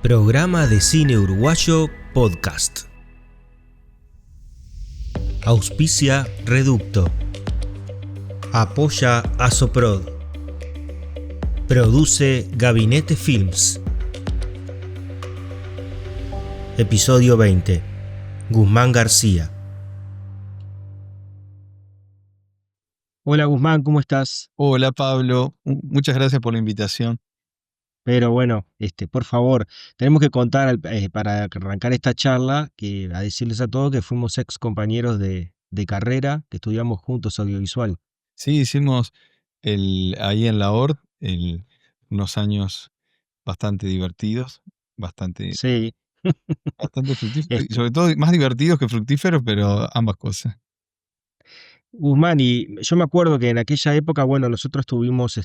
Programa de Cine Uruguayo Podcast. Auspicia Reducto. Apoya Asoprod. Produce Gabinete Films. Episodio 20. Guzmán García. Hola Guzmán, ¿cómo estás? Hola Pablo, muchas gracias por la invitación. Pero bueno, por favor, tenemos que contar para arrancar esta charla, a decirles a todos que fuimos ex compañeros de carrera, que estudiamos juntos audiovisual. Sí, hicimos ahí en la ORT unos años bastante divertidos, bastante, Sí. bastante fructíferos, y Este, sobre todo más divertidos que fructíferos, pero ambas cosas. Guzmán, y yo me acuerdo que en aquella época, bueno, nosotros tuvimos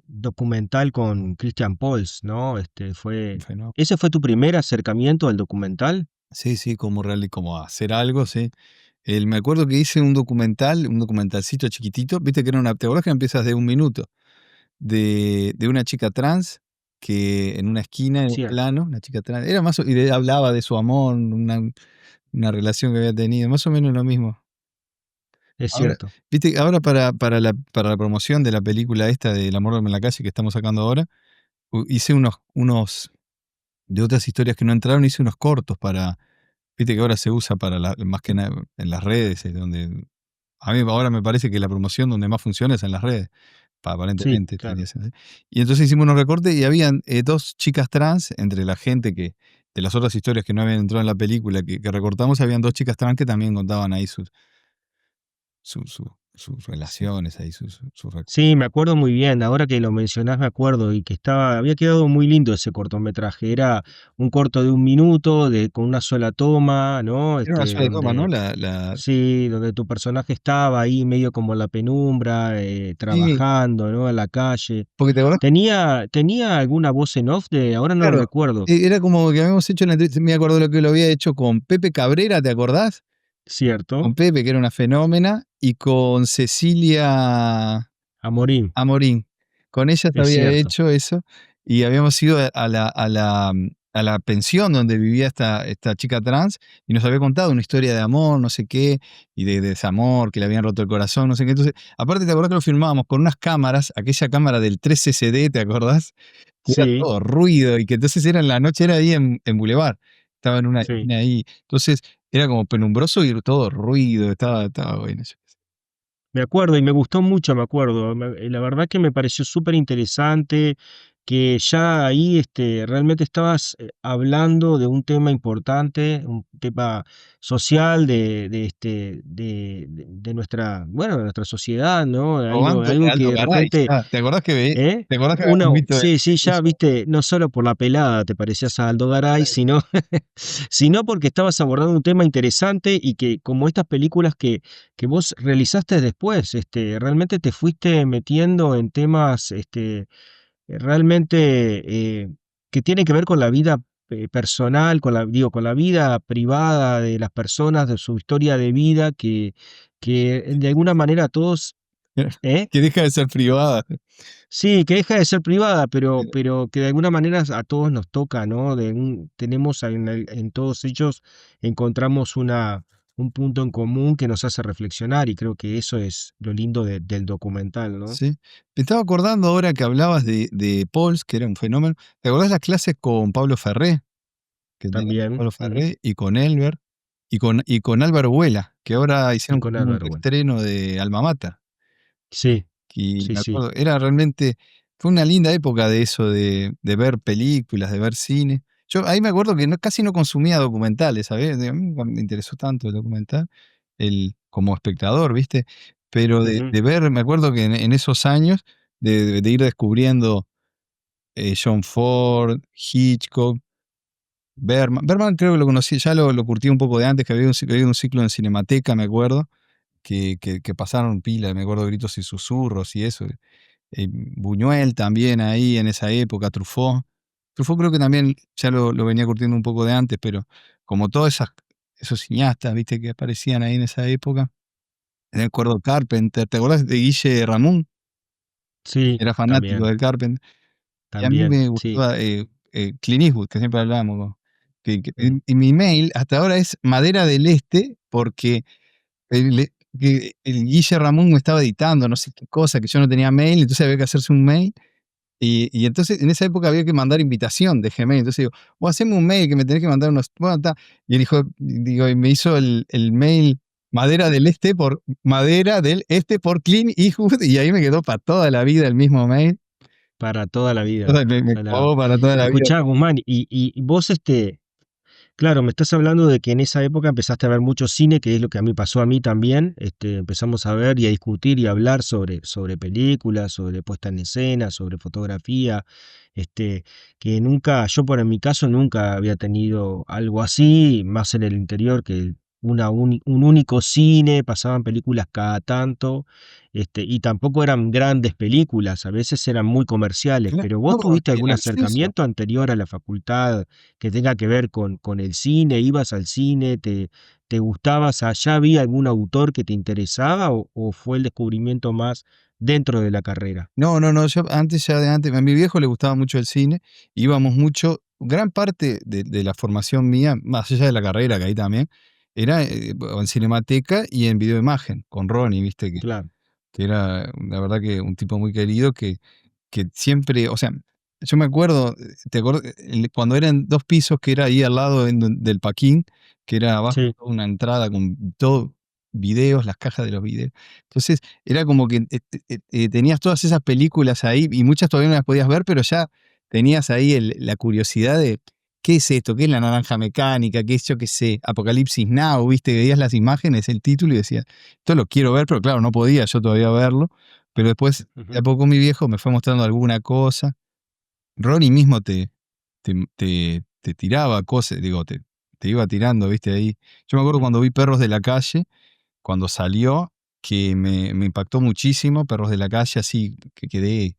documental con Christian Pols, ¿no? Fenómeno. ¿Ese fue tu primer acercamiento al documental? Sí, sí, como hacer algo, sí. Me acuerdo que hice un documentalcito chiquitito, viste que era ¿te acuerdas que empiezas de 1 minuto? De una chica trans que en una esquina, en un Cierto, plano, una chica trans, era hablaba de su amor, una relación que había tenido, más o menos lo mismo. es Ahora, cierto. viste, ahora para la promoción de la película esta de El amor en la calle que estamos sacando ahora, hice unos de otras historias que no entraron, hice unos cortos viste que ahora se usa más que nada en las redes, es donde a mí ahora me parece que la promoción donde más funciona es en las redes. Sí, Aparentemente claro. tendría que ser así. Y entonces hicimos unos recortes y habían 2 chicas trans, entre la gente de las otras historias que no habían entrado en la película que recortamos, habían 2 chicas trans que también contaban ahí sus relaciones, ahí sus Sí, me acuerdo muy bien, ahora que lo mencionás me acuerdo y que había quedado muy lindo ese cortometraje, era un corto de 1 minuto, con una sola toma, ¿no? era una sola toma, ¿no? Sí, donde tu personaje estaba ahí medio como en la penumbra, Sí, trabajando, ¿no? En la calle. porque te acordás, ¿Tenía alguna voz en off ahora no lo claro, recuerdo, era como que habíamos hecho me acuerdo lo que lo había hecho con Pepe Cabrera, ¿te acordás? Con ¿cierto? Pepe, que era una fenómena, y con Cecilia Amorín, Amorín. Con ella se es había cierto. hecho eso, y habíamos ido a la pensión donde vivía esta chica trans, y nos había contado una historia de amor, no sé qué, y de desamor, que le habían roto el corazón, no sé qué. Entonces, aparte, ¿te acordás que lo filmábamos con unas cámaras? Aquella cámara del 3 CCD, ¿te acordás? Que era Sí, todo ruido, y que entonces era en la noche, era ahí en Boulevard. Estaba en una sí. esquina ahí. Entonces, era como penumbroso y todo ruido, estaba bueno. Me acuerdo y me gustó mucho, me acuerdo. La verdad que me pareció súper interesante que ya ahí realmente estabas hablando de un tema importante, un tema social de nuestra, bueno, de nuestra sociedad, ¿no? Robando de Algo que Aldo de Garay, repente, ya. ¿eh? ¿Te acordás que habíamos visto Sí, sí, ya eso? viste, no solo por la pelada te parecías a Aldo Garay, sino porque estabas abordando un tema interesante y que como estas películas que vos realizaste después, realmente te fuiste metiendo en temas, realmente que tienen que ver con la vida personal, con la vida privada de las personas, de su historia de vida, que de alguna manera todos, ¿eh? Que deja de ser privada. Sí, que deja de ser privada, pero que de alguna manera a todos nos toca, ¿no? Tenemos en todos ellos encontramos un punto en común que nos hace reflexionar y creo que eso es lo lindo del documental, ¿no? Sí. Me estaba acordando ahora que hablabas de Pauls, que era un fenómeno. ¿Te acordás las clases con Pablo Ferré? Que teníamos con También, Pablo Ferré y con Elber y con Álvaro Buela, que ahora y hicieron con como un Álvaro, bueno. reestreno de Alma Mater. Sí, Y sí, me sí. acuerdo, fue una linda época de eso, de ver películas, de ver cine. Yo ahí me acuerdo que casi no consumía documentales, ¿sabés? A mí nunca me interesó tanto el documental, como espectador, ¿viste? Pero Ujú. de ver, me acuerdo que en esos años, de ir descubriendo John Ford, Hitchcock, Berman. Berman creo que lo conocí, ya lo curtí un poco de antes, que había un ciclo en Cinemateca, me acuerdo, que pasaron pila, me acuerdo, Gritos y Susurros y eso. Buñuel también ahí en esa época, Truffaut. Truffaut creo que también ya lo venía curtiendo un poco de antes, pero como todos esos cineastas, viste, que aparecían ahí en esa época. Me acuerdo Carpenter, ¿te acuerdas de Guille Ramón? Sí, Era fanático también. de Carpenter. Y a mí también, me sí. gustaba, Clint Eastwood, que siempre hablábamos, que Ujú. y mi mail hasta ahora es Madera del Este, porque el Guille Ramón me estaba editando, no sé qué cosa, que yo no tenía mail, entonces había que hacerse un mail. Y entonces en esa época había que mandar invitación de Gmail. Entonces digo, vos haceme un mail que me tenés que mandar unos. Bueno, ta. Y él dijo, digo, y me hizo el mail Madera del Este por Clean Eastwood, y ahí me quedó para toda la vida el mismo mail. Para toda la vida. Me A la clavó para toda la vida. escuchá, Guzmán, y vos, claro, me estás hablando de que en esa época empezaste a ver mucho cine, que es lo que a mí pasó a mí también. Empezamos a ver y a discutir y a hablar sobre películas, sobre puesta en escena, sobre fotografía. Que nunca, yo por en mi caso nunca había tenido algo así, más en el interior que un único cine, pasaban películas cada tanto, y tampoco eran grandes películas, a veces eran muy comerciales. Pero No, vos tuviste el algún ascenso. acercamiento anterior a la facultad que tenga que ver con el cine, ibas al cine, te gustabas, allá había algún autor que te interesaba o fue el descubrimiento más dentro de la carrera. No, no, no, yo antes, ya de antes, a mi viejo le gustaba mucho el cine, íbamos mucho, gran parte de la formación mía, más allá de la carrera, que ahí también, era en Cinemateca y en Videoimagen, con Ronnie, viste, Claro, que era la verdad que un tipo muy querido que siempre, o sea, yo me acuerdo, ¿te acuerdas? Cuando eran 2 pisos, que era ahí al lado del Paquín, que era abajo sí, una entrada con todo videos, las cajas de los videos. Entonces, era como que, tenías todas esas películas ahí, y muchas todavía no las podías ver, pero ya tenías ahí la curiosidad de, ¿qué es esto? ¿Qué es la naranja mecánica? ¿Qué es, yo qué sé, Apocalipsis Now? ¿Viste? Veías las imágenes, el título y decías, esto lo quiero ver, pero claro, no podía yo todavía verlo. Pero después, de a ujú, poco mi viejo me fue mostrando alguna cosa. Ronnie mismo te tiraba cosas, digo, te iba tirando, viste, ahí. Yo me acuerdo ujú, cuando vi Perros de la Calle, cuando salió, que me impactó muchísimo, Perros de la Calle, así que quedé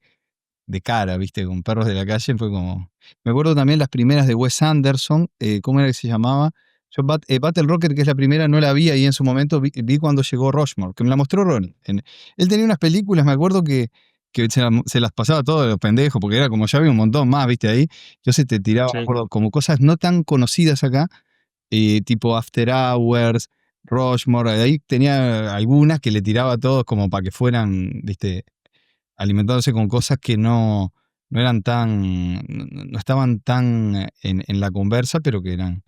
de cara, viste, con Perros de la Calle, fue como. Me acuerdo también las primeras de Wes Anderson, ¿cómo era que se llamaba? Yo Battle Rocket, que es la primera, no la vi ahí en su momento, vi cuando llegó Rushmore, que me la mostró Ronnie. Él tenía unas películas, me acuerdo que se las pasaba todos los pendejos, porque era como ya había un montón más, viste, ahí. Yo se te tiraba, me sí. acuerdo, como cosas no tan conocidas acá, tipo After Hours, Rushmore, ahí tenía algunas que le tiraba a todos como para que fueran, viste, alimentándose con cosas que no eran tan, no estaban tan en la conversa, pero que eran.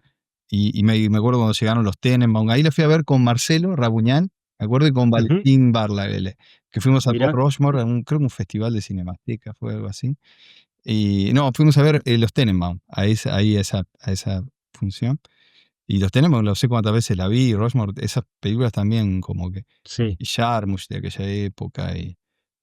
Y me acuerdo cuando llegaron los Tenenbaum, ahí la fui a ver con Marcelo Rabuñán, me acuerdo, y con Ujú, Valentín Barla, que fuimos a ver mirá, Rushmore, creo que un festival de Cinemateca, fue algo así. Y no, fuimos a ver los Tenenbaum, a esa función. Y los Tenenbaum, no sé cuántas veces la vi, Rushmore, esas películas también como que, sí. y Jarmusch de aquella época, y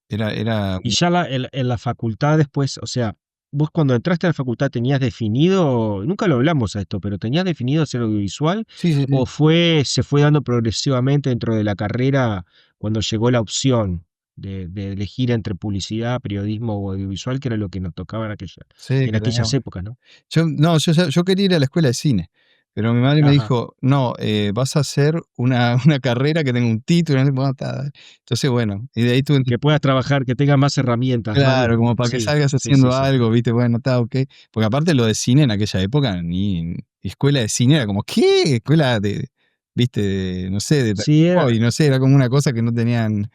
era. Y ya en la facultad después, o sea, vos cuando entraste a la facultad tenías definido, nunca lo hablamos a esto, pero ¿tenías definido hacer audiovisual Sí, sí, sí. o se fue dando progresivamente dentro de la carrera cuando llegó la opción de elegir entre publicidad, periodismo o audiovisual, que era lo que nos tocaba Sí, en que aquellas teníamos. épocas, ¿no? Yo no, yo quería ir a la escuela de cine, pero mi madre me Ajá. dijo: "No, vas a hacer una carrera que tenga un título", no sé, bueno, ta. Entonces, bueno, y de ahí tuve. Que puedas trabajar, que tengas más herramientas, más Claro, como para que sí, salgas sí, sí, haciendo sí. algo, ¿viste? Bueno, está, okey. Porque aparte lo de cine en aquella época, ni escuela de cine era como, ¿qué? Escuela de, ¿viste? No sé, de Sí, y no sé, era como una cosa que no tenían.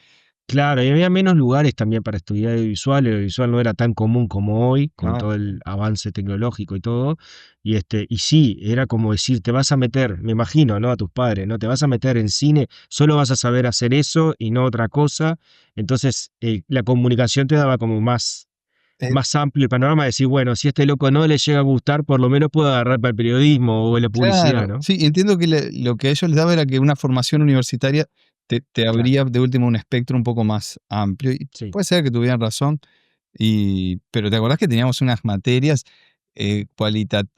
claro, y había menos lugares también para estudiar audiovisual. El audiovisual no era tan común como hoy, con No, todo el avance tecnológico y todo. Y sí, era como decir, te vas a meter, me imagino, ¿no? A tus padres, ¿no? Te vas a meter en cine, solo vas a saber hacer eso y no otra cosa. Entonces, la comunicación te daba como eh, más amplio el panorama de decir, bueno, si a este loco no le llega a gustar, por lo menos puedo agarrar para el periodismo o la publicidad, claro, ¿no? sí, entiendo que lo que a ellos les daba era que una formación universitaria te Claro, abría de último un espectro un poco más amplio, y sí. puede ser que tuvieran razón, pero ¿te acordás que teníamos unas materias,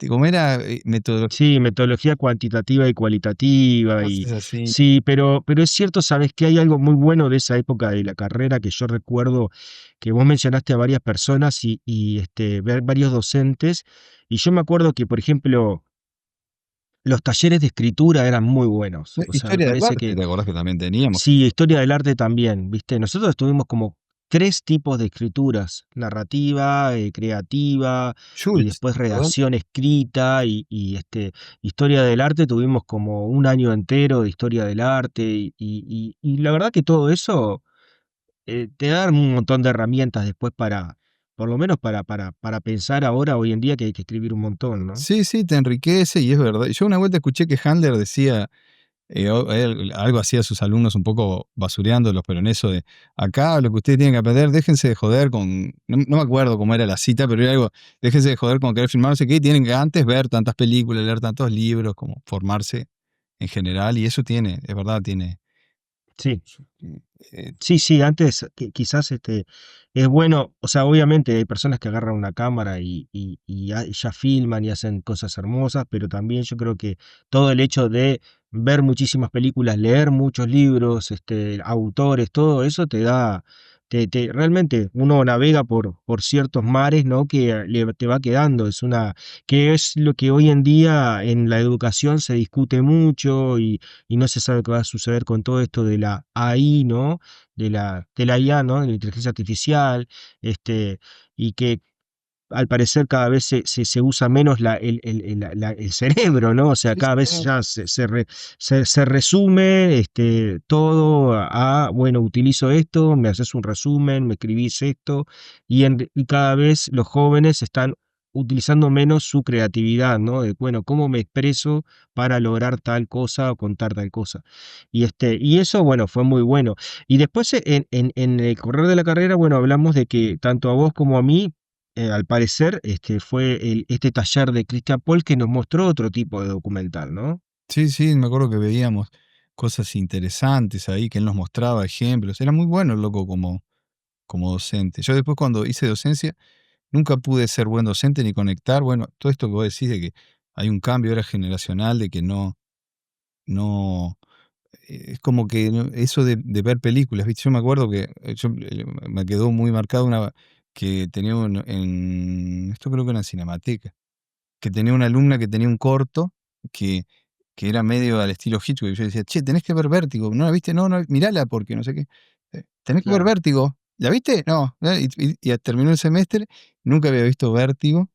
¿cómo era? Metodología, Sí, metodología cuantitativa y cualitativa y cosas así. sí, pero es cierto, sabes que hay algo muy bueno de esa época de la carrera que yo recuerdo que vos mencionaste a varias personas y ver varios docentes y yo me acuerdo que, por ejemplo, los talleres de escritura eran muy buenos. O sea, me Historia del parece arte, que ¿te acordás que también teníamos? sí, historia del arte también, ¿viste? Nosotros estuvimos como tres tipos de escrituras: narrativa, creativa y Schultz, después ¿verdad? redacción escrita historia del arte. Tuvimos como un año entero de historia del arte y la verdad que todo eso te da un montón de herramientas después para, por lo menos para pensar ahora, hoy en día, que hay que escribir un montón, ¿no? Sí, sí, te enriquece y es verdad. Yo una vuelta escuché que Handler decía, él algo hacía a sus alumnos un poco basureándolos, pero en eso de, acá lo que ustedes tienen que aprender, déjense de joder con, no me acuerdo cómo era la cita, pero era algo, déjense de joder con querer filmar no sé qué, y tienen que antes ver tantas películas, leer tantos libros, como formarse en general, y eso tiene, es verdad, tiene. Sí. eh, Sí, sí, antes quizás es bueno, o sea, obviamente hay personas que agarran una cámara ya filman y hacen cosas hermosas, pero también yo creo que todo el hecho de ver muchísimas películas, leer muchos libros, autores, todo eso te da, realmente uno navega por ciertos mares, ¿no? Que te va quedando, que es lo que hoy en día en la educación se discute mucho y no se sabe qué va a suceder con todo esto de la AI, ¿no? De la IA, ¿no? De la inteligencia artificial, y que al parecer cada vez se usa menos el cerebro, ¿no? O sea, sí, sí, cada vez ya se resume todo bueno, utilizo esto, me haces un resumen, me escribís esto, y cada vez los jóvenes están utilizando menos su creatividad, ¿no? De, bueno, ¿cómo me expreso para lograr tal cosa o contar tal cosa? Y eso, bueno, fue muy bueno. Y después en el correr de la carrera, bueno, hablamos de que tanto a vos como a mí, al parecer, fue este taller de Christian Paul que nos mostró otro tipo de documental, ¿no? sí, sí, me acuerdo que veíamos cosas interesantes ahí, que él nos mostraba ejemplos, era muy bueno el loco como docente. Yo después cuando hice docencia, nunca pude ser buen docente ni conectar. Bueno, todo esto que vos decís de que hay un cambio ahora generacional, de que no, es como que eso de ver películas, ¿viste? Yo me acuerdo que me quedó muy marcado una que tenía esto creo que era en Cinemateca, que tenía una alumna que tenía un corto que, que era medio al estilo Hitchcock. Y yo decía, che, tenés que ver Vértigo. ¿No la viste? No, no, mirala porque no sé qué. Tenés que ver Claro, Vértigo. ¿La viste? No. Y terminó el semestre, nunca había visto Vértigo.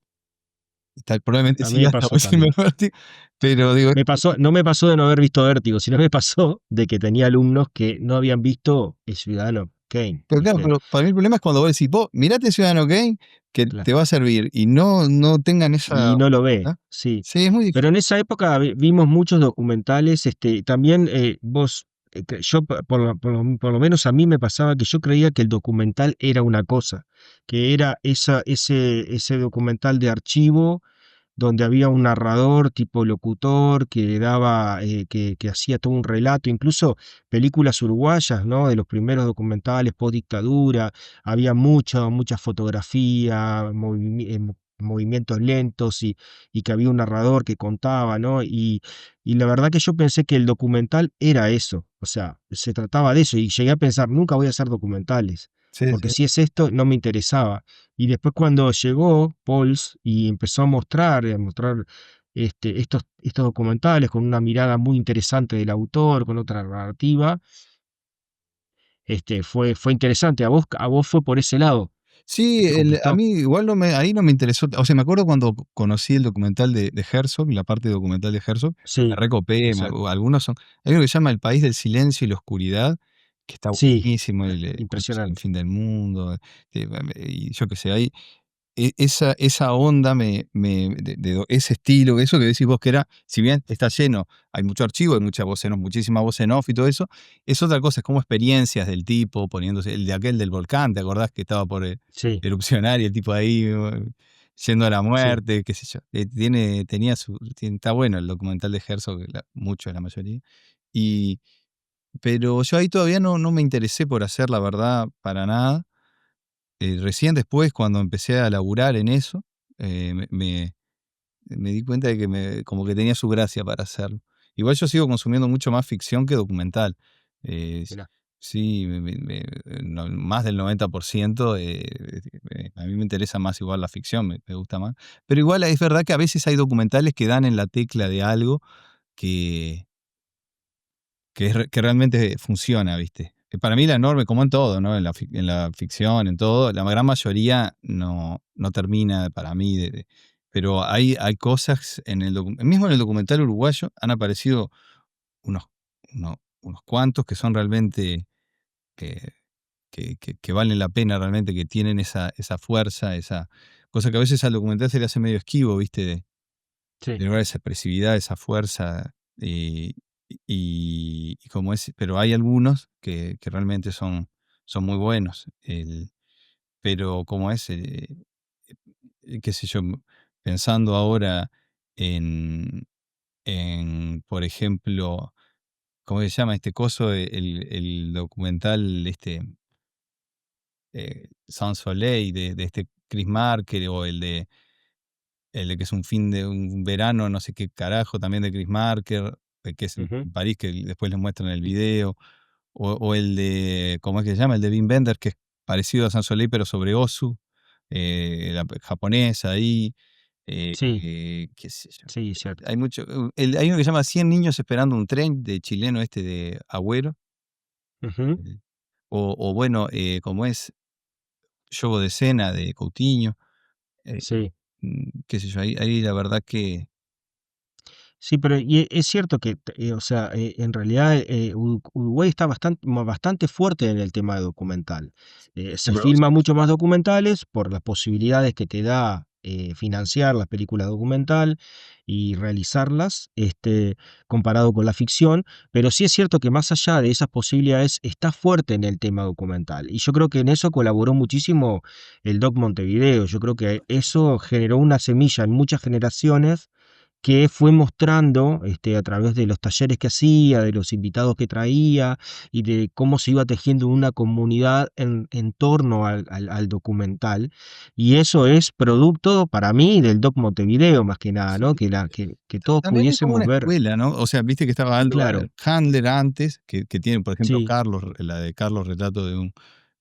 Probablemente a mí me siga hasta pasó hoy sin ver también. Vértigo. Pero digo, No me pasó de no haber visto Vértigo, sino me pasó de que tenía alumnos que no habían visto El Ciudadano Kane, pero claro, ¿viste? pero para mí el problema es cuando vos decís, vos, mirate Ciudadano Kane, que Claro. te va a servir, y no tengan esa. Y no lo ve, ¿Ah? sí. Sí, es muy Pero difícil. en esa época vimos muchos documentales, también vos, yo por lo menos a mí me pasaba que yo creía que el documental era una cosa, que era ese documental de archivo donde había un narrador tipo locutor que daba, que hacía todo un relato, incluso películas uruguayas, ¿no? De los primeros documentales post dictadura, había mucha fotografía, movimientos lentos y que había un narrador que contaba, ¿no? Y la verdad que yo pensé que el documental era eso, o sea, se trataba de eso y llegué a pensar, nunca voy a hacer documentales, Sí, porque sí. si es esto, no me interesaba. Y después cuando llegó Pauls y empezó a mostrar estos documentales con una mirada muy interesante del autor, con otra narrativa, fue interesante. A vos fue por ese lado que Sí, te a conquistó. mí igual ahí no me interesó. O sea, me acuerdo cuando conocí el documental de Herzog, la parte documental de Herzog, me Sí, recopé, exacto. algunos son, hay uno que se llama El país del silencio y la oscuridad, que está Sí, buenísimo, cuentos del impresionante. fin del mundo, y yo qué sé, ahí esa onda ese estilo, eso que decís vos que era, si bien está lleno, hay mucho archivo, hay mucha voz en off, muchísima voz en off y todo eso, es otra cosa, es como experiencias del tipo, poniéndose, el de aquel del volcán, ¿te acordás que estaba por Sí, erupcionar y el tipo ahí yendo a la sí, muerte, qué sé yo? Está bueno el documental de Herzog, mucho, la mayoría. Y, pero yo ahí todavía no me interesé por hacer, la verdad, para nada. Recién después, cuando empecé a laburar en eso, me di cuenta de que como que tenía su gracia para hacerlo. Igual yo sigo consumiendo mucho más ficción que documental. mirá, Sí, más del 90%, a mí me interesa más igual la ficción, me gusta más. Pero igual es verdad que a veces hay documentales que dan en la tecla de algo que, que realmente funciona, ¿viste? para mí la enorme, como en todo, ¿no? En la ficción, en todo, la gran mayoría no termina para mí pero hay cosas mismo en el documental uruguayo han aparecido unos, unos cuantos que son realmente que, que valen la pena realmente, que tienen esa fuerza, esa cosa que a veces al documental se le hace medio esquivo, ¿viste? De Sí. lograr esa expresividad, esa fuerza, y como es, pero hay algunos que realmente son muy buenos. Pero como es, qué sé yo, pensando ahora en, por ejemplo, ¿cómo se llama este coso? El documental Sans Soleil de este Chris Marker, o el de que es un fin de un verano, no sé qué carajo, también de Chris Marker, que es en Ujú. París, que después les muestran el video, o el de, ¿cómo es que se llama? El de Wim Wenders, que es parecido a Sans Soleil, pero sobre Ozu, la japonesa ahí, Sí, qué sé yo. sí, cierto. Hay mucho, hay uno que se llama 100 niños esperando un tren, de chileno de Agüero, Ujú. eh, o bueno, como es Jogo de Escena de Coutinho, eh, Sí. qué sé yo, ahí la verdad que Sí, pero es cierto que, o sea, en realidad Uruguay está bastante fuerte en el tema de documental. se Se produce. filma mucho más documentales por las posibilidades que te da financiar las películas documental y realizarlas, comparado con la ficción, pero sí es cierto que más allá de esas posibilidades está fuerte en el tema documental. Y yo creo que en eso colaboró muchísimo el Doc Montevideo. Yo creo que eso generó una semilla en muchas generaciones que fue mostrando, a través de los talleres que hacía, de los invitados que traía y de cómo se iba tejiendo una comunidad en torno al documental. Y eso es producto, para mí, del Doc Montevideo, más que nada, ¿no? Sí. Que todos También es como pudiésemos una ver. escuela, ¿no? O sea, viste que estaba Aldo Claro, Handler antes, que tiene, por ejemplo, sí, Carlos, la de Carlos, retrato de un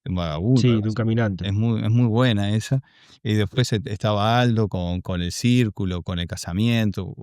vagabundo, sí, algo de un así. caminante. Es muy buena esa. Y después estaba Aldo con el círculo, con el casamiento,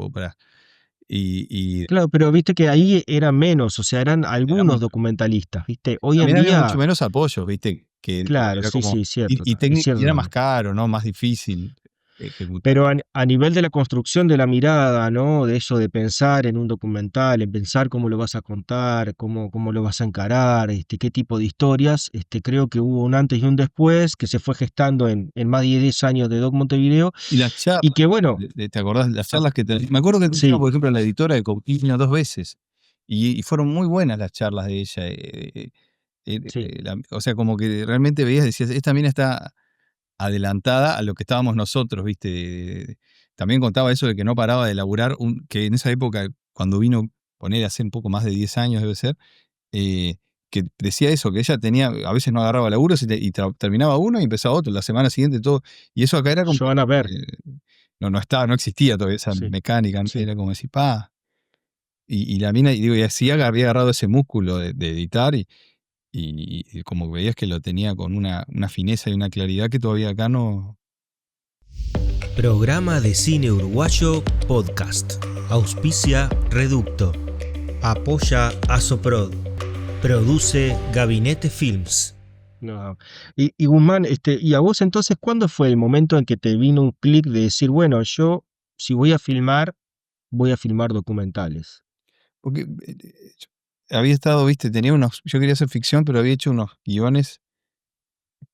y Claro, pero viste que ahí eran menos, o sea, eran era algunos mucho. documentalistas, ¿viste? Hoy en También había mucho día, menos apoyo, viste, que claro, era sí, como, sí, cierto, es y cierto era más también. caro, ¿no? Más difícil ejecutar. Pero a nivel de la construcción de la mirada, ¿no? De eso de pensar en un documental, en pensar cómo lo vas a contar, cómo lo vas a encarar, qué tipo de historias, creo que hubo un antes y un después que se fue gestando en más de 10 años de Doc Montevideo Y las y charlas, que bueno, ¿te acordás? Las ah, charlas me acuerdo que tuvimos, sí, por ejemplo, a la editora de Coutinho 2 veces, y fueron muy buenas las charlas de ella. sí, O sea, como que realmente veías, decías, esta mina está adelantada a lo que estábamos nosotros, ¿viste? También contaba eso de que no paraba de laburar, que en esa época, cuando vino, poner hace un poco más de 10 años debe ser, eh, que decía eso, que ella tenía, a veces no agarraba laburos terminaba uno y empezaba otro, la semana siguiente todo, y eso acá era como, Joana Ver, no estaba, no existía todavía esa sí, mecánica, ¿no? sí. Era como decir, pa, y la mina, y digo, y así había agarrado ese músculo de editar, y como que veías que lo tenía con una fineza y una claridad que todavía acá no. Programa de Cine Uruguayo Podcast. Auspicia Reducto. Apoya Asoprod. Produce Gabinete Films. No. Y Guzmán, y a vos entonces, ¿cuándo fue el momento en que te vino un clic de decir, bueno, yo si voy a filmar documentales? Porque había estado, viste, yo quería hacer ficción, pero había hecho unos guiones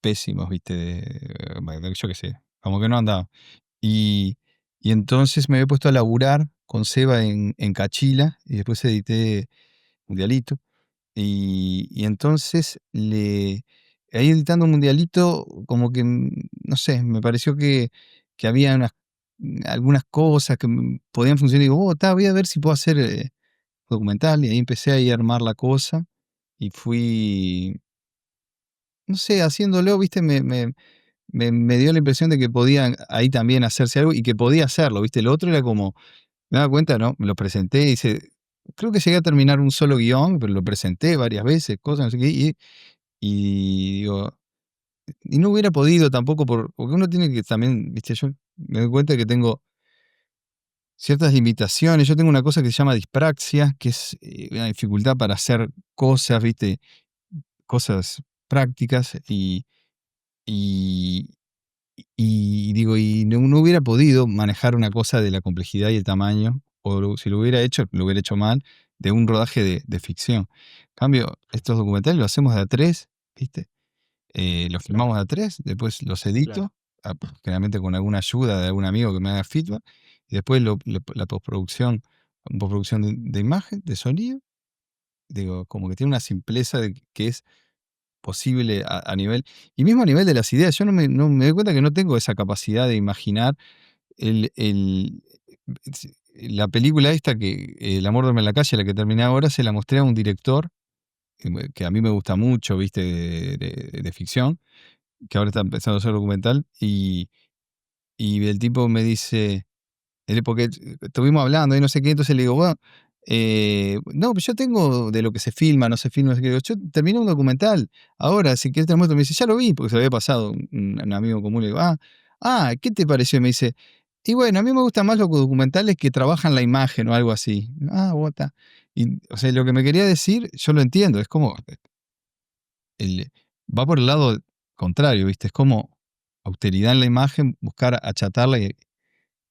pésimos, viste, bueno, yo qué sé, como que no andaba. Y, y entonces me había puesto a laburar con Seba en Cachila, y después edité Mundialito. Y entonces ahí editando Mundialito, como que, no sé, me pareció que había algunas cosas que podían funcionar. Y digo, voy a ver si puedo hacer documental. Y ahí empecé a armar la cosa. Y fui, no sé, haciéndolo, viste, me dio la impresión de que podía ahí también hacerse algo y que podía hacerlo, viste. Lo otro era como, me daba cuenta, ¿no? Me lo presenté y dice, creo que llegué a terminar un solo guión, pero lo presenté varias veces, cosas, no sé qué, y digo, y no hubiera podido tampoco, porque uno tiene que también, viste, yo me doy cuenta que tengo ciertas limitaciones. Yo tengo una cosa que se llama dispraxia, que es una dificultad para hacer cosas, viste, cosas prácticas y, y digo, y no hubiera podido manejar una cosa de la complejidad y el tamaño, o si lo hubiera hecho, lo hubiera hecho mal, de un rodaje de ficción. En cambio, estos documentales los hacemos de a tres, ¿viste? Los Claro, filmamos de a tres, después los claro. edito, generalmente con alguna ayuda de algún amigo que me haga feedback, y después la postproducción de imagen, de sonido, digo, como que tiene una simpleza de que es posible a nivel, y mismo a nivel de las ideas, yo no me doy cuenta que no tengo esa capacidad de imaginar el la película esta que, El amor duerme en la calle, la que terminé ahora, se la mostré a un director que a mí me gusta mucho, ¿viste? De ficción, que ahora está empezando a hacer documental, y el tipo me dice, porque estuvimos hablando y no sé qué, entonces le digo, bueno, no, pues yo tengo de lo que se filma, no se filma, no sé qué. Digo, yo terminé un documental, ahora, si quieres te lo muestro. Me dice, ya lo vi, porque se lo había pasado un amigo común. Le digo, ¿qué te pareció? Y me dice, y bueno, a mí me gustan más los documentales que trabajan la imagen o algo así. Bota. Y, o sea, lo que me quería decir, yo lo entiendo, es como, va por el lado contrario, ¿viste? Es como austeridad en la imagen, buscar achatarla y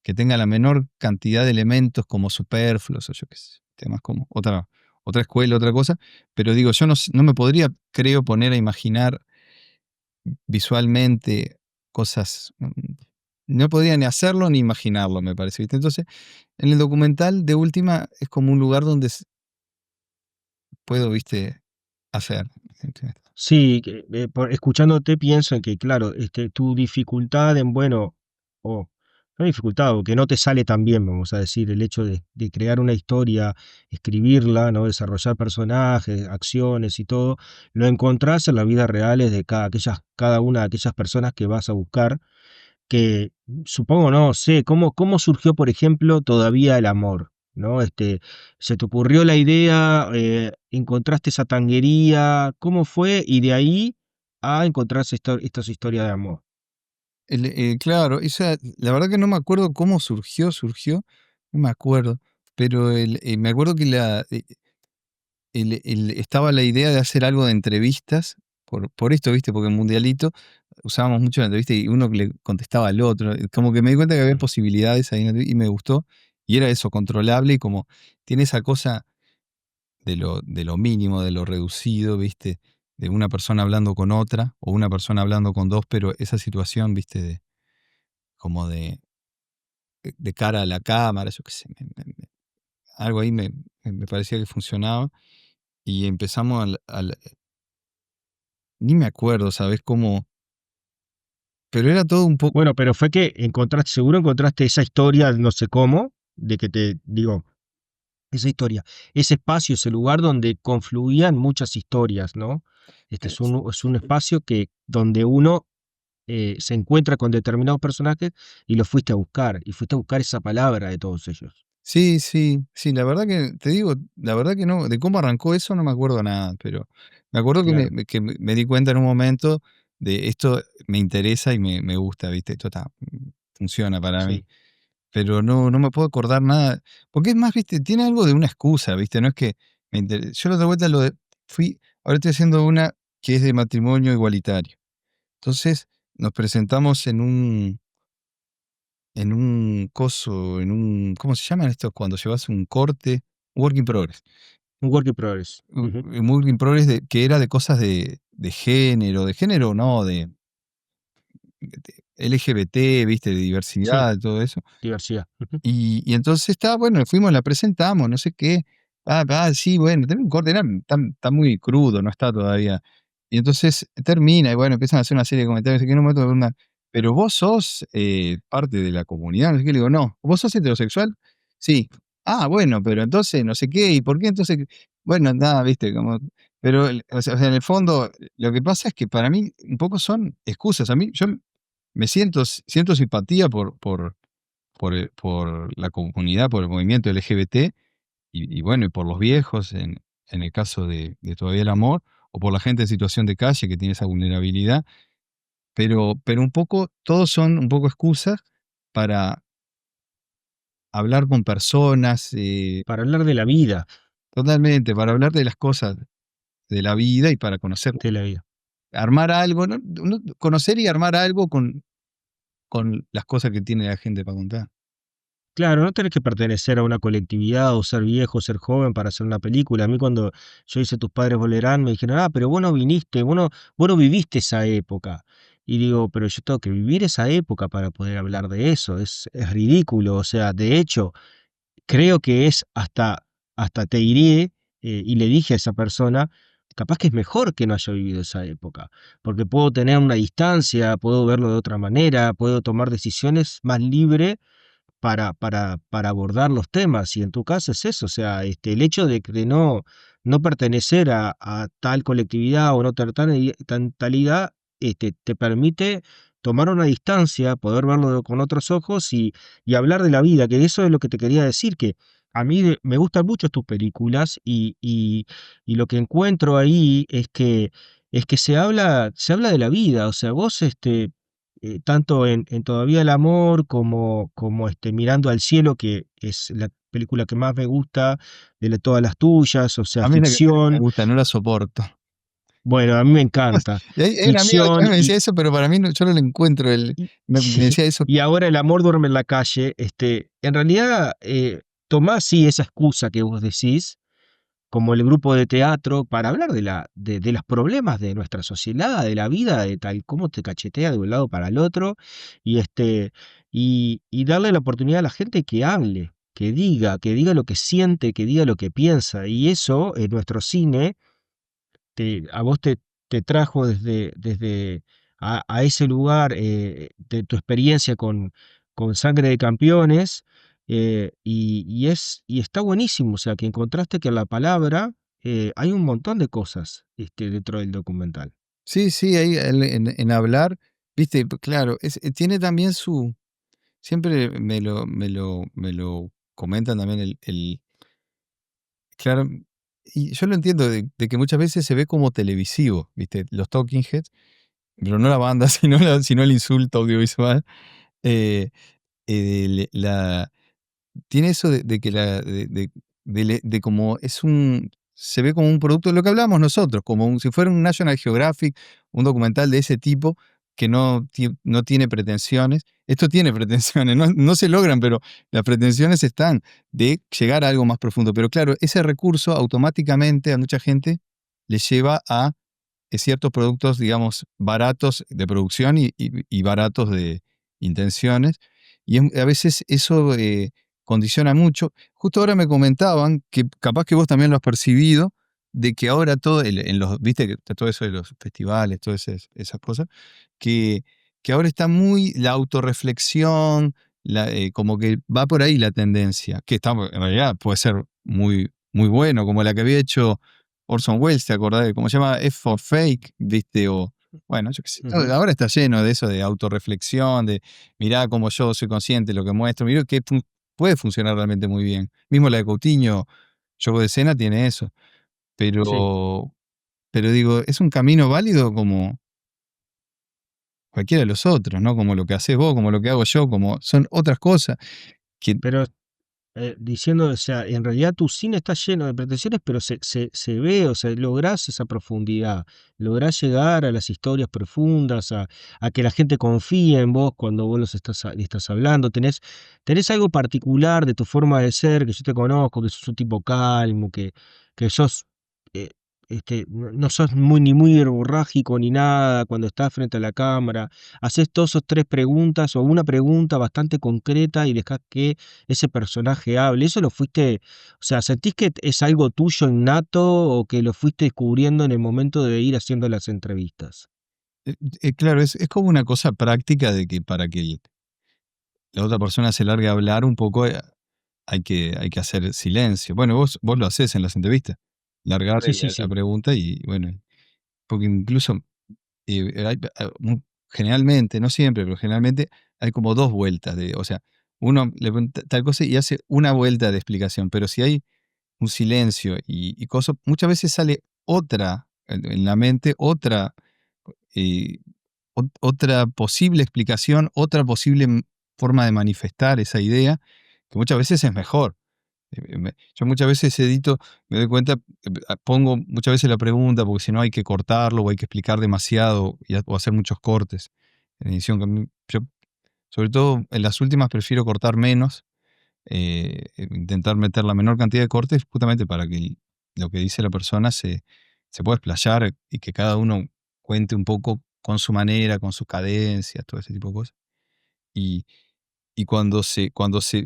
que tenga la menor cantidad de elementos como superfluos o yo qué sé, temas como otra escuela, otra cosa, pero digo, yo no me podría, creo, poner a imaginar visualmente cosas, no podría ni hacerlo ni imaginarlo, me parece, ¿viste? Entonces, en el documental, de última, es como un lugar donde puedo, ¿viste? Hacer. ¿Viste? Sí, escuchándote pienso en que, claro, tu dificultad en, bueno, o no dificultad, o que no te sale tan bien, vamos a decir, el hecho de crear una historia, escribirla, ¿no? Desarrollar personajes, acciones y todo, lo encontrás en la vida real de cada una de aquellas personas que vas a buscar que supongo, no sé, ¿cómo surgió, por ejemplo, todavía el amor? ¿No? ¿Se te ocurrió la idea, encontraste esa tanguería, cómo fue? Y de ahí a encontrarse estas historias de amor. Claro, esa, la verdad que no me acuerdo cómo surgió, no me acuerdo, pero me acuerdo que estaba la idea de hacer algo de entrevistas, por esto, ¿viste? Porque en Mundialito usábamos mucho la entrevista y uno le contestaba al otro. Como que me di cuenta que había Mm. posibilidades ahí y me gustó. Y era eso, controlable y como tiene esa cosa de lo mínimo, de lo reducido, ¿viste? De una persona hablando con otra o una persona hablando con dos, pero esa situación, ¿viste? Como de cara a la cámara, yo qué sé, algo ahí me parecía que funcionaba. Y empezamos ni me acuerdo, ¿sabes cómo? Pero era todo un poco. Bueno, pero fue que seguro encontraste esa historia, no sé cómo, de que te digo, esa historia, ese espacio, ese lugar donde confluían muchas historias, ¿no? Es un espacio donde uno se encuentra con determinados personajes y los fuiste a buscar, y fuiste a buscar esa palabra de todos ellos. Sí, sí, sí, la verdad que te digo, la verdad que no, de cómo arrancó eso no me acuerdo nada, pero me acuerdo que Claro, me di cuenta en un momento de esto me interesa y me gusta, ¿viste? Esto funciona para mí. sí. Pero no me puedo acordar nada, porque es más, ¿viste? Tiene algo de una excusa, ¿viste? No es que yo la otra vuelta ahora estoy haciendo una que es de matrimonio igualitario. Entonces, nos presentamos en un coso, ¿cómo se llaman estos? Cuando llevas un corte, work in progress. Un work in progress. Ujú. Un work in progress que era de cosas de género no, de LGBT, ¿viste? De Sí, diversidad, todo eso. diversidad. Ujú. Y entonces está, bueno, fuimos, la presentamos, no sé qué. Sí, bueno, tiene un corte, está muy crudo, no está todavía. Y entonces termina, y bueno, empiezan a hacer una serie de comentarios, no sé qué, en un momento me preguntan, pero vos sos parte de la comunidad, no sé qué, le digo, no, ¿vos sos heterosexual? Sí. Bueno, pero entonces, no sé qué, ¿y por qué entonces? Bueno, nada, viste, como, pero, o sea, en el fondo, lo que pasa es que para mí un poco son excusas. A mí, yo siento simpatía por la comunidad, por el movimiento LGBT y bueno, y por los viejos en el caso de Todavía el Amor, o por la gente en situación de calle que tiene esa vulnerabilidad, pero un poco, todos son un poco excusas para hablar con personas, Para hablar de la vida. totalmente, para hablar de las cosas. de la vida y para conocer, de la vida. armar algo, conocer y armar algo con las cosas que tiene la gente para contar. Claro, no tenés que pertenecer a una colectividad o ser viejo, ser joven para hacer una película. A mí cuando yo hice Tus padres volverán, me dijeron, pero vos no viniste, vos no viviste esa época. Y digo, pero yo tengo que vivir esa época para poder hablar de eso. Es ridículo. O sea, de hecho, creo que es hasta te diré, y le dije a esa persona, capaz que es mejor que no haya vivido esa época, porque puedo tener una distancia, puedo verlo de otra manera, puedo tomar decisiones más libre para abordar los temas. Y en tu caso es eso, o sea, el hecho de no pertenecer a tal colectividad o no tener talidad, te permite tomar una distancia, poder verlo con otros ojos y hablar de la vida, que eso es lo que te quería decir, que a mí me gustan mucho tus películas y lo que encuentro ahí es que se habla de la vida, o sea, vos tanto en Todavía el amor como Mirando al cielo, que es la película que más me gusta todas las tuyas, o sea, A mí es la que menos me ficción. gusta, no la soporto. Bueno, a mí me encanta. Y hay un amigo que Ficción también me decía eso, pero para mí yo no le encuentro y, me decía eso. y ahora El amor duerme en la calle. En realidad, tomás sí esa excusa que vos decís, como el grupo de teatro, para hablar de los problemas de nuestra sociedad, de la vida, de tal cómo te cachetea de un lado para el otro, y darle la oportunidad a la gente que hable, que diga lo que siente, que diga lo que piensa. Y eso, en nuestro cine, a vos te trajo desde a ese lugar, de tu experiencia con Sangre de Campeones, y está buenísimo, o sea, que encontraste que en la palabra hay un montón de cosas dentro del documental. Sí, sí, ahí en hablar, viste, claro, tiene también siempre me lo comentan también claro, y yo lo entiendo de que muchas veces se ve como televisivo, viste, los talking heads, pero no la banda, sino el insulto audiovisual. Eh, Tiene eso de que de como se ve como un producto de lo que hablamos nosotros, como si fuera un National Geographic, un documental de ese tipo que no tiene pretensiones. Esto tiene pretensiones, no se logran, pero las pretensiones están de llegar a algo más profundo. Pero claro, ese recurso automáticamente a mucha gente le lleva a ciertos productos, digamos, baratos de producción y baratos de intenciones. Y a veces eso condiciona mucho. Justo ahora me comentaban, que capaz que vos también lo has percibido, de que ahora todo, viste que está todo eso de los festivales, todas esas cosas, que, que ahora está muy la autorreflexión, como que va por ahí la tendencia, que está, en realidad puede ser muy, muy bueno, como la que había hecho Orson Welles, ¿te acordás? ¿Cómo se llama? F for Fake, ¿viste? O, bueno, yo qué sé. Ujú. Ahora está lleno de eso, de autorreflexión, de mirá cómo yo soy consciente de lo que muestro, mirá que puede funcionar realmente muy bien. Mismo la de Coutinho, Juego de Escena, tiene eso. Sí, Pero, pero digo, es un camino válido como cualquiera de los otros, ¿no? Como lo que haces vos, como lo que hago yo, como son otras cosas que pero diciendo, o sea, en realidad tu cine está lleno de pretensiones, pero se ve, o sea, lográs esa profundidad, lográs llegar a las historias profundas, a que la gente confíe en vos cuando vos le estás hablando, tenés algo particular de tu forma de ser, que yo te conozco, que sos un tipo calmo, que sos, eh, no sos ni muy verborrágico ni nada cuando estás frente a la cámara, haces todos esos tres preguntas o una pregunta bastante concreta y dejás que ese personaje hable. ¿Eso lo fuiste, o sea, sentís que es algo tuyo innato o que lo fuiste descubriendo en el momento de ir haciendo las entrevistas? claro, es como una cosa práctica de que para que la otra persona se largue a hablar un poco, hay que hacer silencio. Bueno, vos lo haces en las entrevistas, largar Sí, sí, la sí. pregunta y bueno, porque incluso generalmente, no siempre, pero generalmente hay como dos vueltas o sea, uno le pregunta tal cosa y hace una vuelta de explicación, pero si hay un silencio y cosas, muchas veces sale otra en la mente, eh, otra posible explicación, otra posible forma de manifestar esa idea, que muchas veces es mejor. Yo muchas veces edito, me doy cuenta, pongo muchas veces la pregunta, porque si no hay que cortarlo o hay que explicar demasiado o hacer muchos cortes en edición. Yo, sobre todo en las últimas, prefiero cortar menos, intentar meter la menor cantidad de cortes justamente para que lo que dice la persona se pueda explayar y que cada uno cuente un poco con su manera, con sus cadencias, todo ese tipo de cosas. Y, y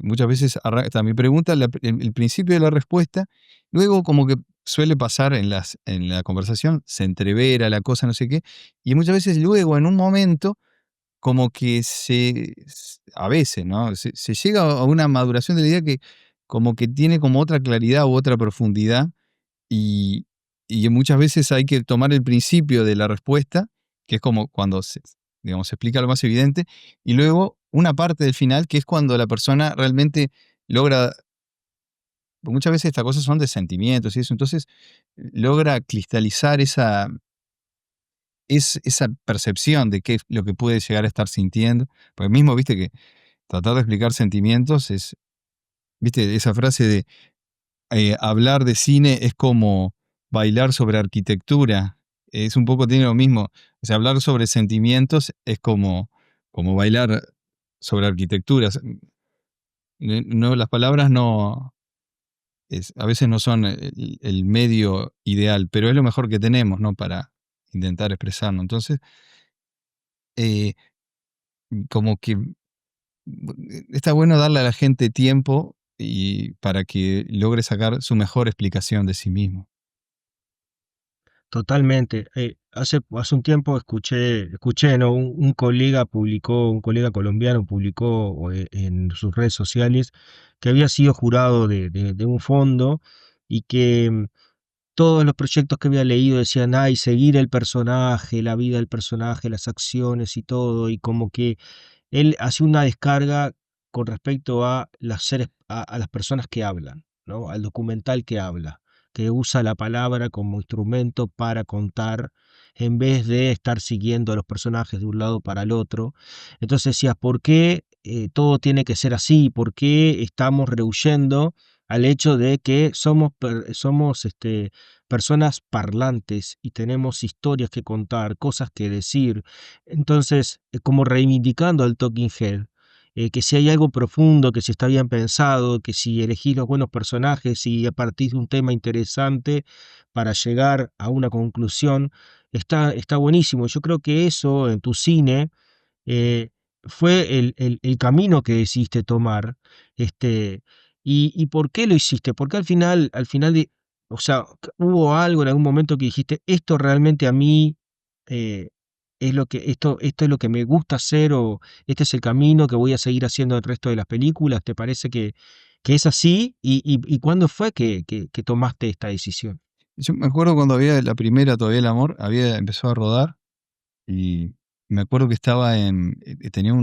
muchas veces arranca mi pregunta, el principio de la respuesta, luego como que suele pasar en la conversación, se entrevera la cosa, no sé qué, y muchas veces luego en un momento como que a veces, ¿no? Se llega a una maduración de la idea que como que tiene como otra claridad u otra profundidad y, y muchas veces hay que tomar el principio de la respuesta, que es como cuando digamos, se explica lo más evidente, y luego una parte del final, que es cuando la persona realmente logra, porque muchas veces estas cosas son de sentimientos y eso, entonces logra cristalizar esa percepción de qué es lo que puede llegar a estar sintiendo. Porque mismo, viste que tratar de explicar sentimientos es, viste, esa frase de hablar de cine es como bailar sobre arquitectura. Es un poco, tiene lo mismo. O sea, hablar sobre sentimientos es como bailar sobre arquitecturas. No, las palabras no, a veces no son el medio ideal, pero es lo mejor que tenemos, ¿no? Para intentar expresarnos. Entonces, eh, como que está bueno darle a la gente tiempo y para que logre sacar su mejor explicación de sí mismo. Totalmente. Hace un tiempo escuché, ¿no? Un colega colombiano publicó en sus redes sociales que había sido jurado de un fondo y que todos los proyectos que había leído decían, ay, seguir el personaje, la vida del personaje, las acciones y todo, y como que él hace una descarga con respecto a a las personas que hablan, ¿no? Al documental que habla, que usa la palabra como instrumento para contar en vez de estar siguiendo a los personajes de un lado para el otro. Entonces decías, ¿por qué todo tiene que ser así? ¿Por qué estamos rehuyendo al hecho de que somos personas parlantes y tenemos historias que contar, cosas que decir? Entonces, como reivindicando al Talking Head, que si hay algo profundo, que si está bien pensado, que si elegís los buenos personajes y a partir de un tema interesante para llegar a una conclusión, está buenísimo. Yo creo que eso en tu cine eh, fue el camino que decidiste tomar. ¿Y por qué lo hiciste? Porque o sea, hubo algo en algún momento que dijiste, esto realmente a mí eh, esto es lo que me gusta hacer o este es el camino que voy a seguir haciendo el resto de las películas. ¿Te parece que es así? ¿Y cuándo fue que tomaste esta decisión? Yo me acuerdo cuando había la primera, todavía el amor, había empezado a rodar y me acuerdo que estaba tenía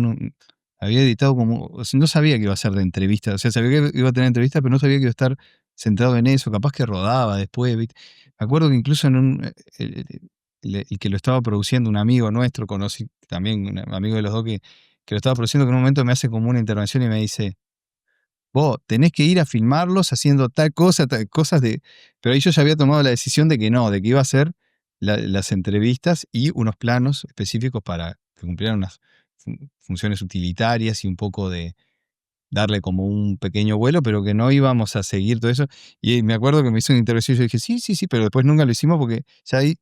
había editado como, o sea, no sabía que iba a ser de entrevista, o sea, sabía que iba a tener entrevistas, pero no sabía que iba a estar centrado en eso, capaz que rodaba después, ¿viste? Me acuerdo que incluso el que lo estaba produciendo, un amigo nuestro, conocí también, un amigo de los dos que lo estaba produciendo, que en un momento me hace como una intervención y me dice, vos tenés que ir a filmarlos haciendo tal cosa, tal cosas de. Pero ahí yo ya había tomado la decisión de que no, de que iba a hacer las entrevistas y unos planos específicos para que cumplieran unas funciones utilitarias y un poco de darle como un pequeño vuelo, pero que no íbamos a seguir todo eso. Y me acuerdo que me hizo una intervención y yo dije, sí, sí, sí, pero después nunca lo hicimos porque ya ahí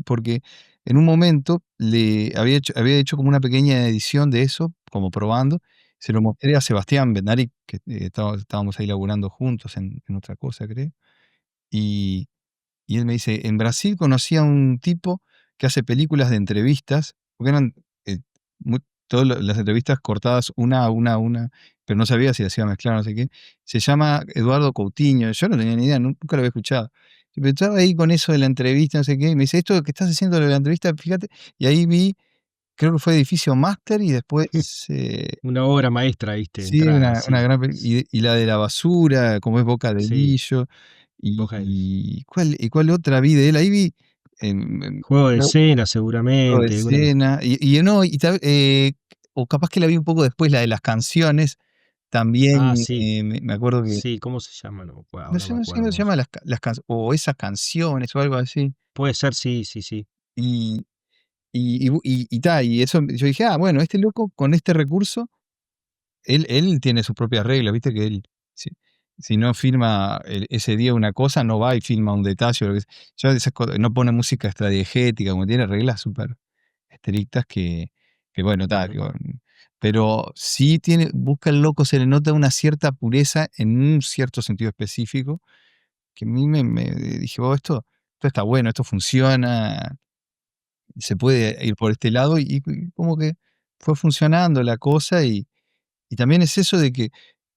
porque en un momento le había hecho como una pequeña edición de eso, como probando. Se lo mostré a Sebastián Bednarik, que estábamos ahí laburando juntos en otra cosa, creo. Y, y él me dice, en Brasil conocí a un tipo que hace películas de entrevistas, porque eran eh, mu- todas las entrevistas cortadas una a una a una, pero no sabía si las iba a mezclar o no sé qué. Se llama Eduardo Coutinho, yo no tenía ni idea, nunca lo había escuchado. Pero estaba ahí con eso de la entrevista, no sé qué, y me dice, esto que estás haciendo de la entrevista, fíjate, y ahí vi, creo que fue Edificio Máster y después, Una obra maestra, ¿viste? sí, Entrada, una sí, gran y la de la basura, como es Boca de sí, Lillo, Boca del ¿y cuál otra vi de él? Ahí vi, em, Juego de Juego escena, de seguramente, Escena, y no, o capaz que la vi un poco después, la de las canciones, Ah, también sí, me acuerdo que, sí, ¿cómo se llama? no Ahora sé, me no sé cómo acuerdo se cómo se llama llama. o esas canciones o algo así. Puede ser, sí, sí, sí. Y, y eso yo dije, ah, bueno, este loco con este recurso, él tiene sus propias reglas, viste que él, si, si no firma ese día una cosa, no va y firma un detalle. O lo que sea. Ya esas no pone música extradiegética, como tiene reglas súper estrictas que bueno, tal, Ujú. digo, pero sí tiene, busca el loco, se le nota una cierta pureza en un cierto sentido específico, que a mí me dije, oh, esto está bueno, esto funciona, se puede ir por este lado, y como que fue funcionando la cosa, y también es eso de que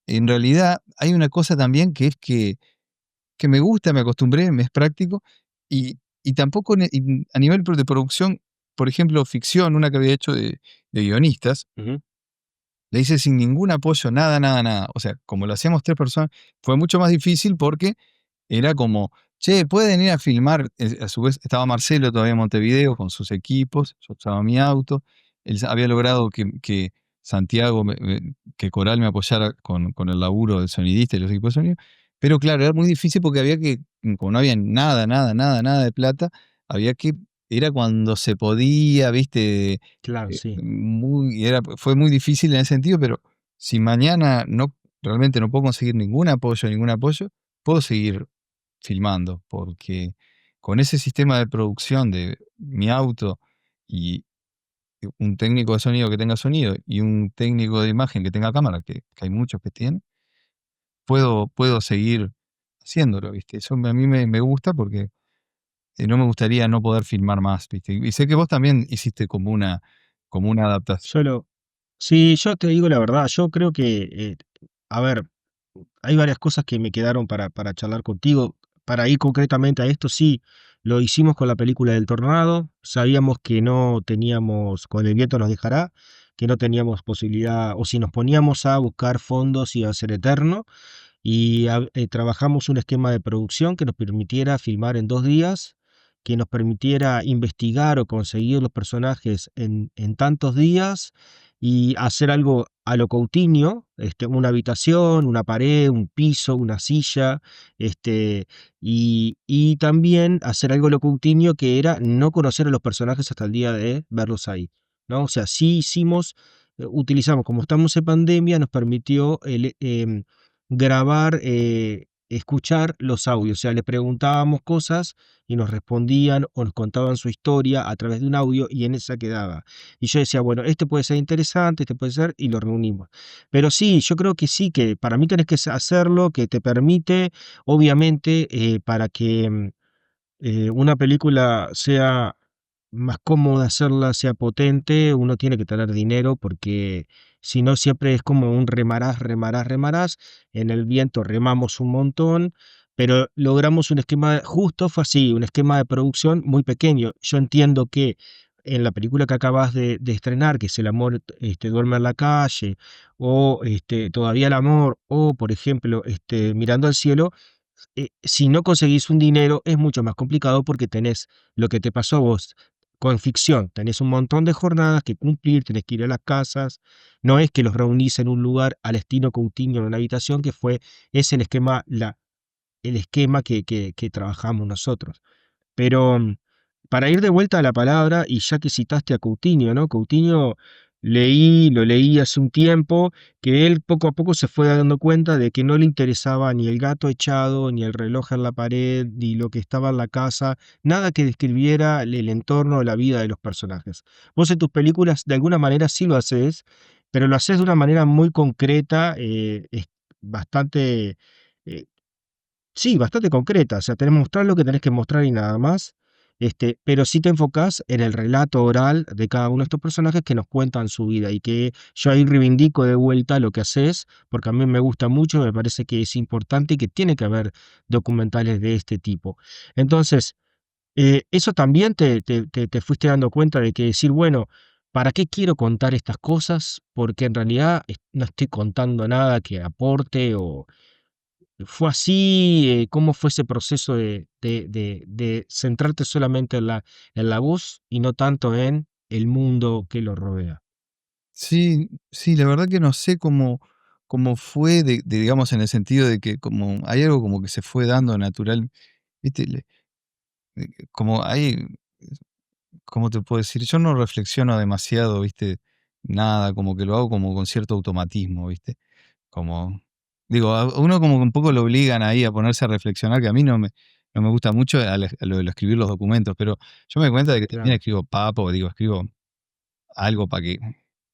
en realidad hay una cosa también que es que me gusta, me acostumbré, me es práctico, y tampoco a nivel de producción, por ejemplo, ficción, una que había hecho de guionistas, Ujú. le hice sin ningún apoyo, nada, nada, nada. O sea, como lo hacíamos 3 personas, fue mucho más difícil porque era como, che, pueden ir a filmar. A su vez estaba Marcelo todavía en Montevideo con sus equipos, yo usaba mi auto. Él había logrado que Santiago, que Coral me apoyara con el laburo del sonidista y los equipos de sonido. Pero claro, era muy difícil porque había que, como no había nada, nada, nada, nada de plata, había que, era cuando se podía, viste, Claro, sí. fue muy difícil en ese sentido, pero si mañana realmente no puedo conseguir ningún apoyo, puedo seguir filmando, porque con ese sistema de producción de mi auto y un técnico de sonido que tenga sonido y un técnico de imagen que tenga cámara, que hay muchos que tienen, puedo seguir haciéndolo, ¿viste? Eso a mí me gusta porque no me gustaría no poder filmar más, ¿viste? Y sé que vos también hiciste como una adaptación. Solo, sí, yo te digo la verdad, yo creo que, a ver, hay varias cosas que me quedaron para charlar contigo. Para ir concretamente a esto, sí, lo hicimos con la película del Tornado. Sabíamos que no teníamos, con el viento nos dejará, que no teníamos posibilidad, o si nos poníamos a buscar fondos iba a ser eterno. Y trabajamos un esquema de producción que nos permitiera filmar en 2 días, que nos permitiera investigar o conseguir los personajes en tantos días y hacer algo a lo Coutinho, una habitación, una pared, un piso, una silla, y también hacer algo a lo Coutinho que era no conocer a los personajes hasta el día de verlos ahí, ¿no? O sea, sí hicimos, utilizamos, como estamos en pandemia, nos permitió grabar, escuchar los audios, o sea, le preguntábamos cosas y nos respondían o nos contaban su historia a través de un audio y en esa quedaba. Y yo decía, bueno, este puede ser interesante, este puede ser, y lo reunimos. Pero sí, yo creo que sí, que para mí tenés que hacerlo, que te permite, obviamente, para que una película sea más cómoda hacerla, sea potente, uno tiene que tener dinero porque si no siempre es como un remarás, remarás, remarás. En el viento remamos un montón, pero logramos un esquema, justo fue así, un esquema de producción muy pequeño. Yo entiendo que en la película que acabas de estrenar, que es El amor duerme en la calle, o Todavía el amor, o por ejemplo, Mirando al cielo, si no conseguís un dinero es mucho más complicado porque tenés lo que te pasó a vos con ficción, tenés un montón de jornadas que cumplir, tenés que ir a las casas, no es que los reunís en un lugar al estilo Coutinho en una habitación, que es el esquema que trabajamos nosotros. Pero para ir de vuelta a la palabra, y ya que citaste a Coutinho, ¿no? Coutinho lo leí hace un tiempo, que él poco a poco se fue dando cuenta de que no le interesaba ni el gato echado, ni el reloj en la pared, ni lo que estaba en la casa, nada que describiera el entorno o la vida de los personajes. Vos en tus películas de alguna manera sí lo haces, pero lo haces de una manera muy concreta, es bastante, eh, sí, bastante concreta, o sea, tenés que mostrar lo que tenés que mostrar y nada más, pero sí te enfocás en el relato oral de cada uno de estos personajes que nos cuentan su vida y que yo ahí reivindico de vuelta lo que haces, porque a mí me gusta mucho, me parece que es importante y que tiene que haber documentales de este tipo. Entonces, eso también te fuiste dando cuenta de que decir, bueno, ¿para qué quiero contar estas cosas? Porque en realidad no estoy contando nada que aporte o ¿fue así? ¿Cómo fue ese proceso de centrarte solamente en la voz y no tanto en el mundo que lo rodea? Sí, sí, la verdad que no sé como fue digamos, en el sentido de que como hay algo como que se fue dando natural, ¿viste? Como hay, ¿cómo te puedo decir? Yo no reflexiono demasiado, ¿viste? Nada, como que lo hago como con cierto automatismo, ¿viste? Como, digo, a uno como que un poco lo obligan ahí a ponerse a reflexionar, que a mí no me gusta mucho a lo de escribir los documentos, pero yo me doy cuenta de que también Claro. escribo papo, digo, escribo algo para que,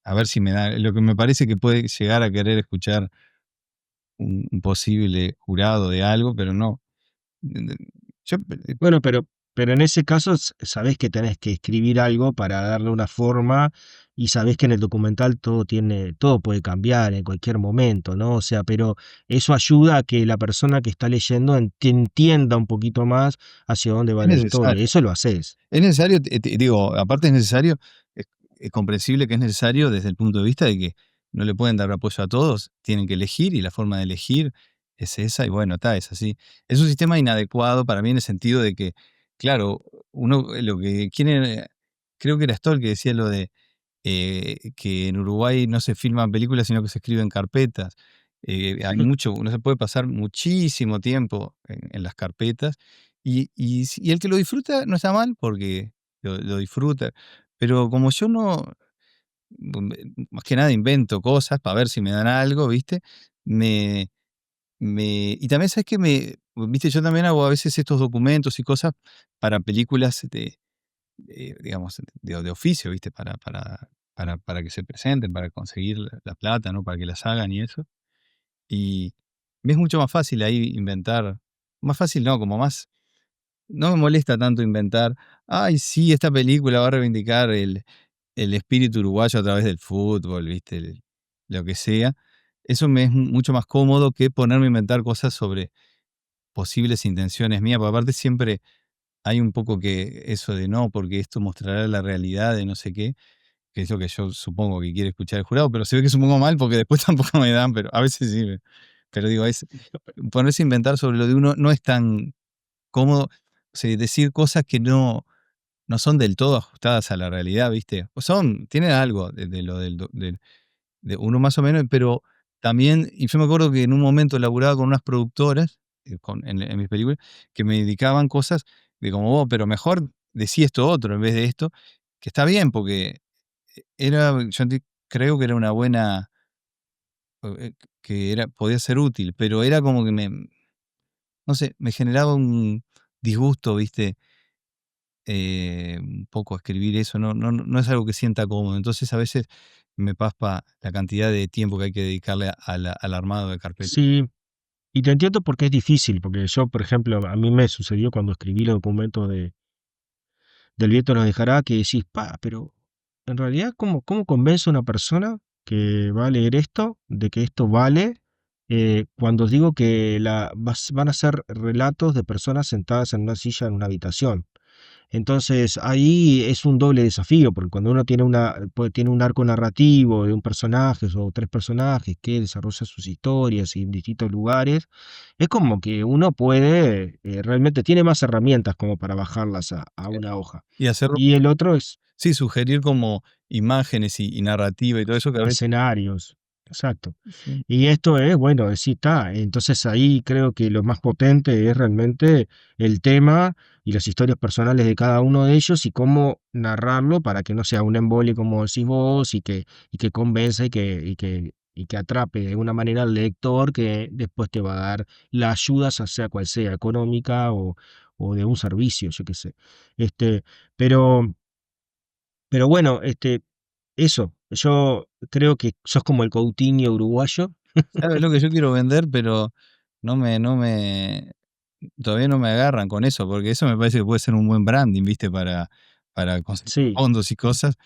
a ver si me da, lo que me parece que puede llegar a querer escuchar un posible jurado de algo, pero no. Yo, Bueno, pero en ese caso sabés que tenés que escribir algo para darle una forma y sabés que en el documental todo puede cambiar en cualquier momento, ¿no? O sea, pero eso ayuda a que la persona que está leyendo entienda un poquito más hacia dónde va es la historia. necesario. Eso lo haces. Es necesario, digo, aparte es necesario, es comprensible que es necesario desde el punto de vista de que no le pueden dar apoyo a todos, tienen que elegir y la forma de elegir es esa y bueno, está, es así. Es un sistema inadecuado para mí en el sentido de que, claro, uno lo que quiere, creo que era Stoll que decía lo de que en Uruguay no se filman películas, sino que se escriben carpetas. Hay mucho, uno se puede pasar muchísimo tiempo en las carpetas y el que lo disfruta no está mal porque lo disfruta, pero como yo no, más que nada invento cosas para ver si me dan algo, ¿viste? Me, y también sabes que viste, yo también hago a veces estos documentos y cosas para películas digamos, de oficio, ¿viste? Para que se presenten, para conseguir la plata, ¿no? Para que las hagan y eso. Y me es mucho más fácil ahí inventar, más fácil no, como más, no me molesta tanto inventar, ay, sí, esta película va a reivindicar el espíritu uruguayo a través del fútbol, ¿viste? Lo que sea. Eso me es mucho más cómodo que ponerme a inventar cosas sobre posibles intenciones mías, porque aparte siempre hay un poco que eso de no, porque esto mostrará la realidad de no sé qué, que es lo que yo supongo que quiere escuchar el jurado, pero se ve que supongo mal porque después tampoco me dan, pero a veces sí. Pero digo, ponerse a inventar sobre lo de uno no es tan cómodo, o sea, decir cosas que no son del todo ajustadas a la realidad, ¿viste? O son, tienen algo de lo de uno más o menos, pero también, y yo me acuerdo que en un momento laburaba con unas productoras, en mis películas, que me dedicaban cosas de como vos, pero mejor decí esto otro en vez de esto, que está bien, porque creo que era una buena, que era, podía ser útil, pero era como que no sé, me generaba un disgusto, ¿viste? Un poco escribir eso, no es algo que sienta cómodo. Entonces a veces me paspa la cantidad de tiempo que hay que dedicarle al armado de carpeta. Sí, y te entiendo porque es difícil, porque yo, por ejemplo, a mí me sucedió cuando escribí los documentos del viento nos dejará que decís, pa, pero en realidad, ¿cómo convenzo a una persona que va a leer esto, de que esto vale, cuando digo que van a ser relatos de personas sentadas en una silla en una habitación? Entonces ahí es un doble desafío, porque cuando uno tiene un arco narrativo de un personaje o tres personajes que desarrolla sus historias y en distintos lugares, es como que uno puede, realmente tiene más herramientas como para bajarlas a una hoja. Y hacerlo, Y el otro es sí, sugerir como imágenes y narrativa y todo eso que a veces. escenarios, exacto. Sí. Y esto es, bueno, sí está. Entonces ahí creo que lo más potente es realmente el tema y las historias personales de cada uno de ellos y cómo narrarlo para que no sea un embole, como decís vos, y que convenza y que atrape de alguna manera al lector que después te va a dar la ayuda, ya sea cual sea, económica o de un servicio, yo qué sé. Este, pero, pero bueno, eso, yo creo que sos como el Coutinho uruguayo. ¿Sabes lo que yo quiero vender? Pero no me, todavía no me agarran con eso, porque eso me parece que puede ser un buen branding, ¿viste? Para conseguir Sí, fondos y cosas.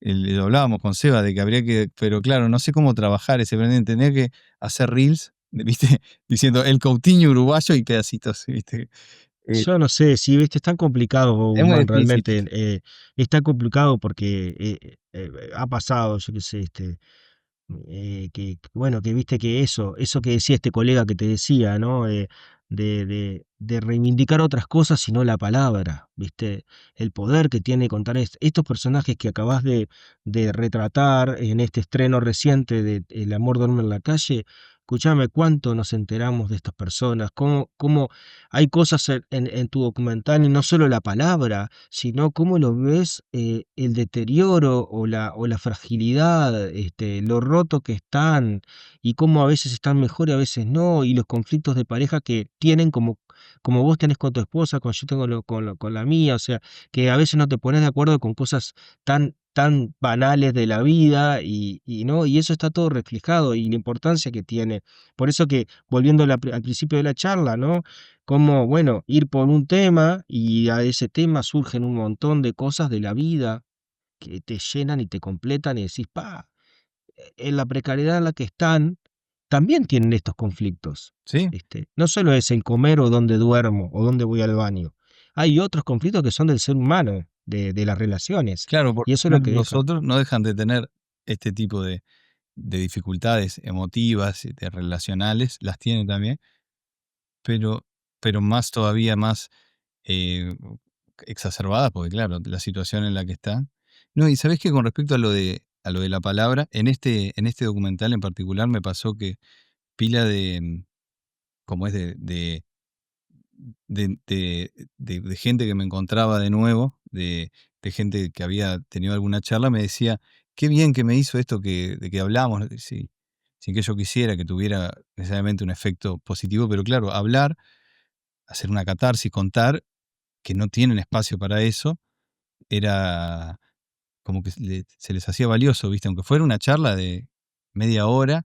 Lo hablábamos con Seba de que habría que, pero claro, no sé cómo trabajar ese branding, tener que hacer reels, ¿viste? Diciendo el Coutinho uruguayo y pedacitos, ¿viste? Eh, yo no sé, sí, viste, es tan complicado, es muy Guzmán, difícil, realmente, es tan complicado porque ha pasado, yo qué sé, bueno, que viste que eso que decía este colega que te decía, ¿no? de reivindicar otras cosas, sino la palabra, ¿viste? El poder que tiene contar estos personajes que acabas de retratar en este estreno reciente de El amor duerme en la calle. Escuchame, ¿cuánto nos enteramos de estas personas? ¿Cómo hay cosas en tu documental, y no solo la palabra, sino cómo lo ves, el deterioro o la fragilidad, lo roto que están, y cómo a veces están mejor y a veces no, y los conflictos de pareja que tienen como vos tenés con tu esposa, como yo tengo con la mía, o sea, que a veces no te pones de acuerdo con cosas tan banales de la vida y no, y eso está todo reflejado y la importancia que tiene. Por eso que, volviendo al principio de la charla, ¿no? Como, bueno, ir por un tema y a ese tema surgen un montón de cosas de la vida que te llenan y te completan y decís, pa, en la precariedad en la que están, también tienen estos conflictos. Sí, No solo es el comer o dónde duermo o dónde voy al baño. Hay otros conflictos que son del ser humano, de las relaciones. claro, por Y lo eso es lo menos que los deja. otros no dejan de tener este tipo de dificultades emotivas, de relacionales, las tienen también, pero, pero más todavía más eh, exacerbadas, porque claro, la situación en la que está. No, y sabés que con respecto a lo de la palabra, en este documental en particular me pasó que pila como es de gente que me encontraba de nuevo, de gente que había tenido alguna charla, me decía, qué bien que me hizo esto de que hablamos, ¿no? Sin que yo quisiera que tuviera necesariamente un efecto positivo, pero claro, hablar, hacer una catarsis, contar, que no tienen espacio para eso, era como que se les hacía valioso, ¿viste? Aunque fuera una charla de media hora,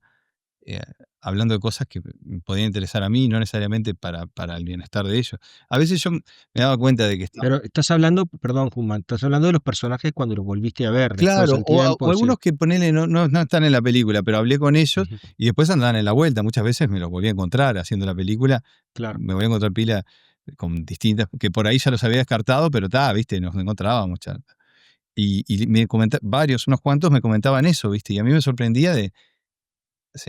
eh, hablando de cosas que me podían interesar a mí, no necesariamente para el bienestar de ellos. A veces yo me daba cuenta de que estaba. Pero estás hablando, perdón, Juma, estás hablando de los personajes cuando los volviste a ver después Claro, del tiempo, o sí. algunos que ponele no están en la película, pero hablé con ellos Ujú. y después andaban en la vuelta. Muchas veces me los volví a encontrar haciendo la película. Claro. Me voy a encontrar pila con distintas, que por ahí ya los había descartado, pero está, viste, nos encontrábamos. Y me varios, unos cuantos me comentaban eso, viste, y a mí me sorprendía de es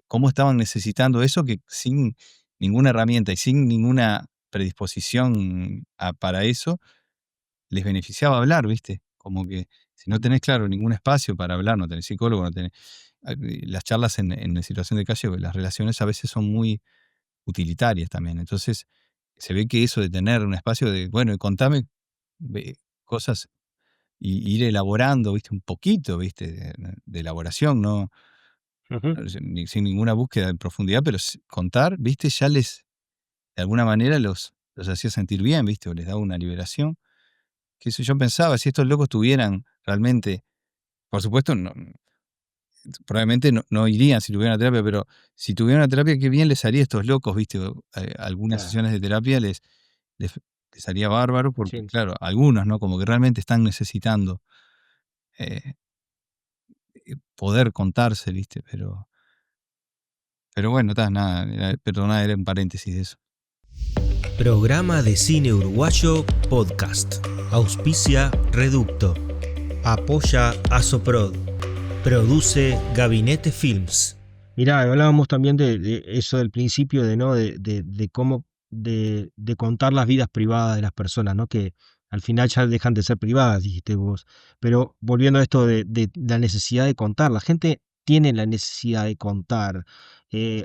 cómo estaban necesitando eso que sin ninguna herramienta y sin ninguna predisposición para eso, les beneficiaba hablar, ¿viste? Como que si no tenés, claro, ningún espacio para hablar, no tenés psicólogo, no tenés. Las charlas en situación de calle, las relaciones a veces son muy utilitarias también. Entonces, se ve que eso de tener un espacio de, bueno, contame cosas y ir elaborando, ¿viste? Un poquito, ¿viste? De elaboración, ¿no? Ujú. Sin ninguna búsqueda en profundidad, pero contar, ¿viste? Ya de alguna manera los hacía sentir bien, ¿viste? O les daba una liberación. Que eso yo pensaba, si estos locos tuvieran realmente, por supuesto, probablemente no irían si tuvieran terapia, pero si tuvieran una terapia, qué bien les haría a estos locos, ¿viste? Algunas Claro. sesiones de terapia les, les haría bárbaro, porque Sí. claro, algunos, ¿no? Como que realmente están necesitando eh, poder contarse, ¿viste? Pero bueno, nada, perdona, era un paréntesis de eso. Programa de cine uruguayo podcast. Auspicia Reducto. Apoya Asoprod. Produce Gabinete Films. Mirá, hablábamos también de eso del principio, de, ¿no? De cómo, de contar las vidas privadas de las personas, ¿no? Que al final ya dejan de ser privadas, dijiste vos. Pero volviendo a esto de la necesidad de contar, la gente tiene la necesidad de contar,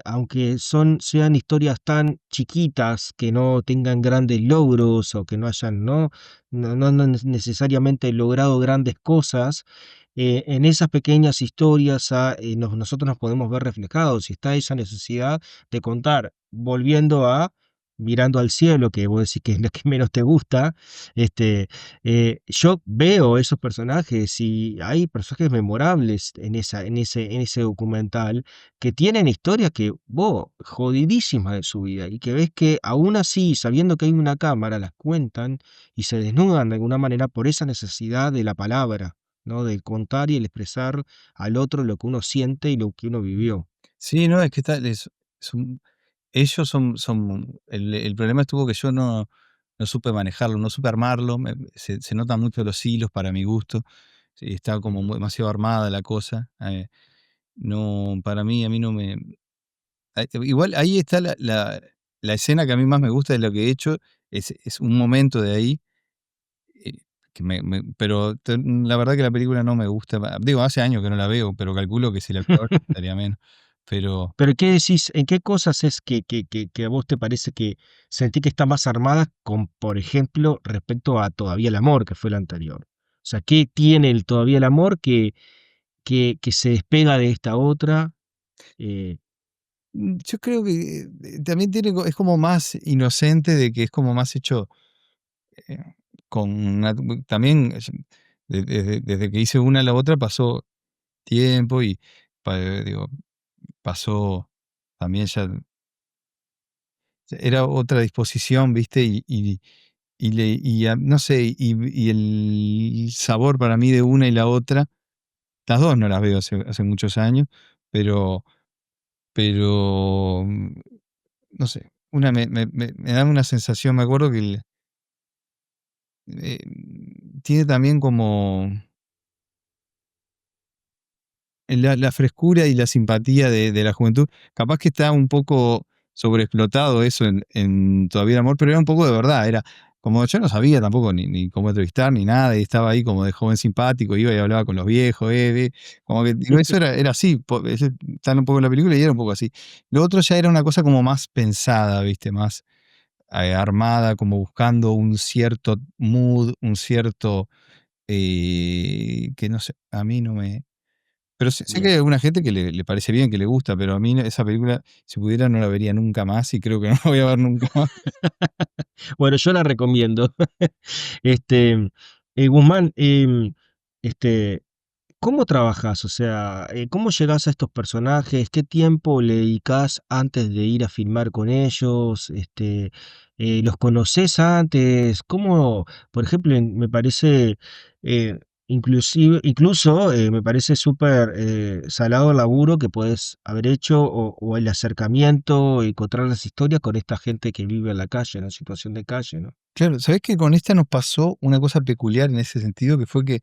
aunque sean historias tan chiquitas que no tengan grandes logros o que no hayan, no necesariamente logrado grandes cosas. En esas pequeñas historias nosotros nos podemos ver reflejados y está esa necesidad de contar, volviendo a mirando al cielo, que vos decís que es lo que menos te gusta, yo veo esos personajes y hay personajes memorables en ese documental que tienen historias que, vos, jodidísimas de su vida y que ves que aún así, sabiendo que hay una cámara, las cuentan y se desnudan de alguna manera por esa necesidad de la palabra, ¿no? Del contar y el expresar al otro lo que uno siente y lo que uno vivió. Sí, no, es que ellos el problema estuvo que yo no supe manejarlo, no supe armarlo, se notan mucho los hilos para mi gusto, sí, está como Ujú. demasiado armada la cosa, no, para mí, a mí no me, igual ahí está la escena que a mí más me gusta de lo que he hecho, es un momento de ahí, eh, que pero la verdad que la película no me gusta. Digo, hace años que no la veo, pero calculo que si la veo ahora estaría menos. Pero Pero, ¿qué decís? ¿En qué cosas es que a vos te parece que sentí que está más armada con, por ejemplo, respecto a Todavía el amor, que fue la anterior? O sea, ¿qué tiene el Todavía el amor que se despega de esta otra? Eh, yo creo que también es como más inocente, de que es como más hecho eh, también desde que hice una a la otra pasó tiempo y digo, pasó también ya era otra disposición, ¿viste? No sé, y el sabor para mí de una y la otra, las dos no las veo hace muchos años, pero, pero no sé, una me da una sensación, me acuerdo que eh, tiene también como la frescura y la simpatía de la juventud. Capaz que está un poco sobreexplotado eso en Todavía el amor, pero era un poco de verdad. Era como yo no sabía tampoco ni cómo entrevistar ni nada, y estaba ahí como de joven simpático, iba y hablaba con los viejos, como que digo, eso era así, estaba un poco en la película y era un poco así. Lo otro ya era una cosa como más pensada, ¿viste? Más armada, como buscando un cierto mood, un cierto que no sé, a mí no me, pero sé que hay Bien. alguna gente que le parece bien, que le gusta, pero a mí esa película, si pudiera, no la vería nunca más y creo que no la voy a ver nunca más. Bueno, yo la recomiendo. Este, Guzmán, este, ¿cómo trabajas? O sea, ¿cómo llegás a estos personajes? ¿Qué tiempo le dedicás antes de ir a filmar con ellos? ¿Los conoces antes? ¿Cómo, por ejemplo, me parece, incluso me parece súper salado el laburo que puedes haber hecho o el acercamiento, encontrar las historias con esta gente que vive en la calle, en la situación de calle, ¿no? Claro, ¿sabés que con esta nos pasó una cosa peculiar en ese sentido? Que fue que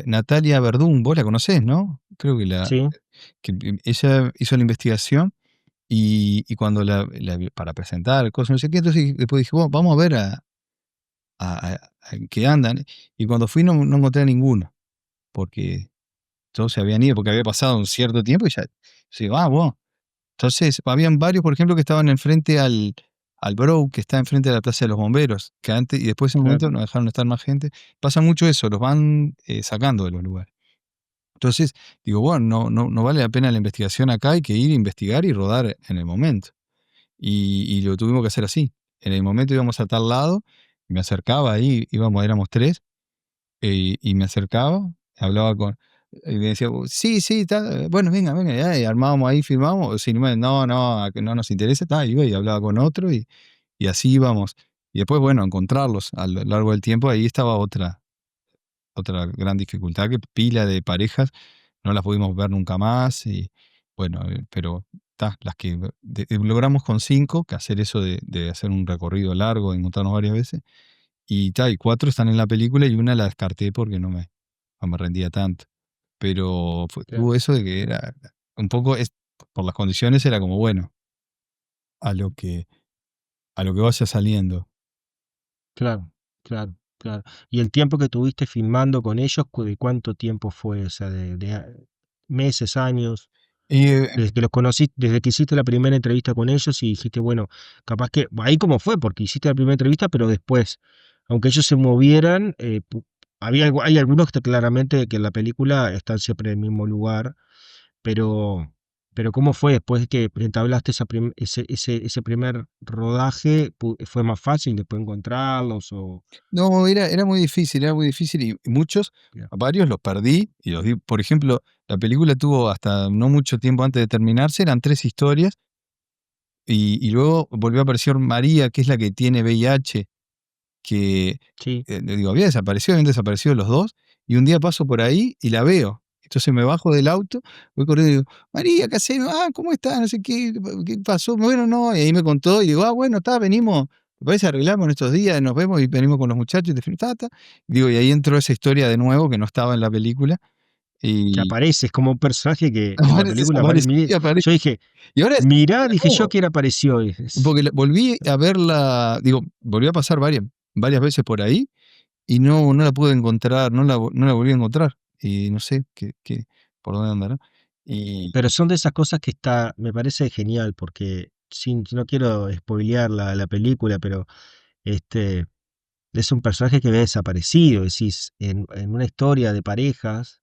Natalia Verdún, vos la conocés, ¿no? Creo que Sí, ella hizo la investigación y cuando para presentar cosas, no sé qué, entonces después dije, bueno, vamos a ver a qué andan. Y cuando fui no encontré a ninguno, porque todos se habían ido, porque había pasado un cierto tiempo y ya, sí, bueno. Entonces, habían varios, por ejemplo, que estaban enfrente al Brow, que está enfrente de la Plaza de los Bomberos, que antes, y después en un claro, momento no dejaron estar más gente. Pasa mucho eso, los van sacando de los lugares. Entonces, digo, bueno, no vale la pena la investigación acá, hay que ir a investigar y rodar en el momento. Y lo tuvimos que hacer así. En el momento íbamos a tal lado, y me acercaba ahí, éramos tres, y me acercaba, hablaba y me decía, sí, sí, bueno, venga, venga, ya, y armábamos ahí, filmábamos, o si no, que no nos interesa, iba y hablaba con otro, y así íbamos. Y después, bueno, encontrarlos a lo largo del tiempo, ahí estaba otra gran dificultad, que pila de parejas no las pudimos ver nunca más, y bueno, pero las que logramos con 5, que hacer eso de hacer un recorrido largo, encontrarnos varias veces, y 4 están en la película y una la descarté porque no me rendía tanto. Pero tuvo claro. eso de que era un poco, por las condiciones era como, bueno, a lo que, a lo que vaya saliendo. Claro, claro, claro. ¿Y el tiempo que tuviste filmando con ellos, de cuánto tiempo fue? O sea, meses, años, Y desde que los conocí, desde que hiciste la primera entrevista con ellos y dijiste, bueno, capaz que, ahí cómo fue, porque hiciste la primera entrevista, pero después, aunque ellos se movieran, hay algunos que claramente que en la película están siempre en el mismo lugar, pero, pero ¿cómo fue después de que entablaste ese primer rodaje? ¿Fue más fácil después encontrarlos o...? no, era muy difícil, y muchos, Ya. a varios los perdí y los di. Por ejemplo, la película tuvo hasta no mucho tiempo antes de terminarse, eran 3 historias, y luego volvió a aparecer María, que es la que tiene VIH, que, Sí, digo, habían desaparecido los dos, y un día paso por ahí y la veo. Entonces me bajo del auto, voy corriendo y digo, María, ¿qué hacés? ¿Cómo estás? No sé qué pasó. Bueno, no, y ahí me contó y digo, bueno, venimos, me parece arreglamos en estos días, nos vemos y venimos con los muchachos, ta, ta. Digo, y ahí entró esa historia de nuevo que no estaba en la película, que Y aparece, es como un personaje que en la aparece, película desaparece y yo aparece. dije, Y ahora es mirá, de dije yo nuevo, quién apareció. porque volví a verla, digo, volví a pasar varias veces por ahí y no la pude encontrar, no la volví a encontrar. Y no sé por dónde andará. Y Pero son de esas cosas que me parece genial, porque no quiero spoilear la película, pero este es un personaje que había desaparecido, decís, en una historia de parejas,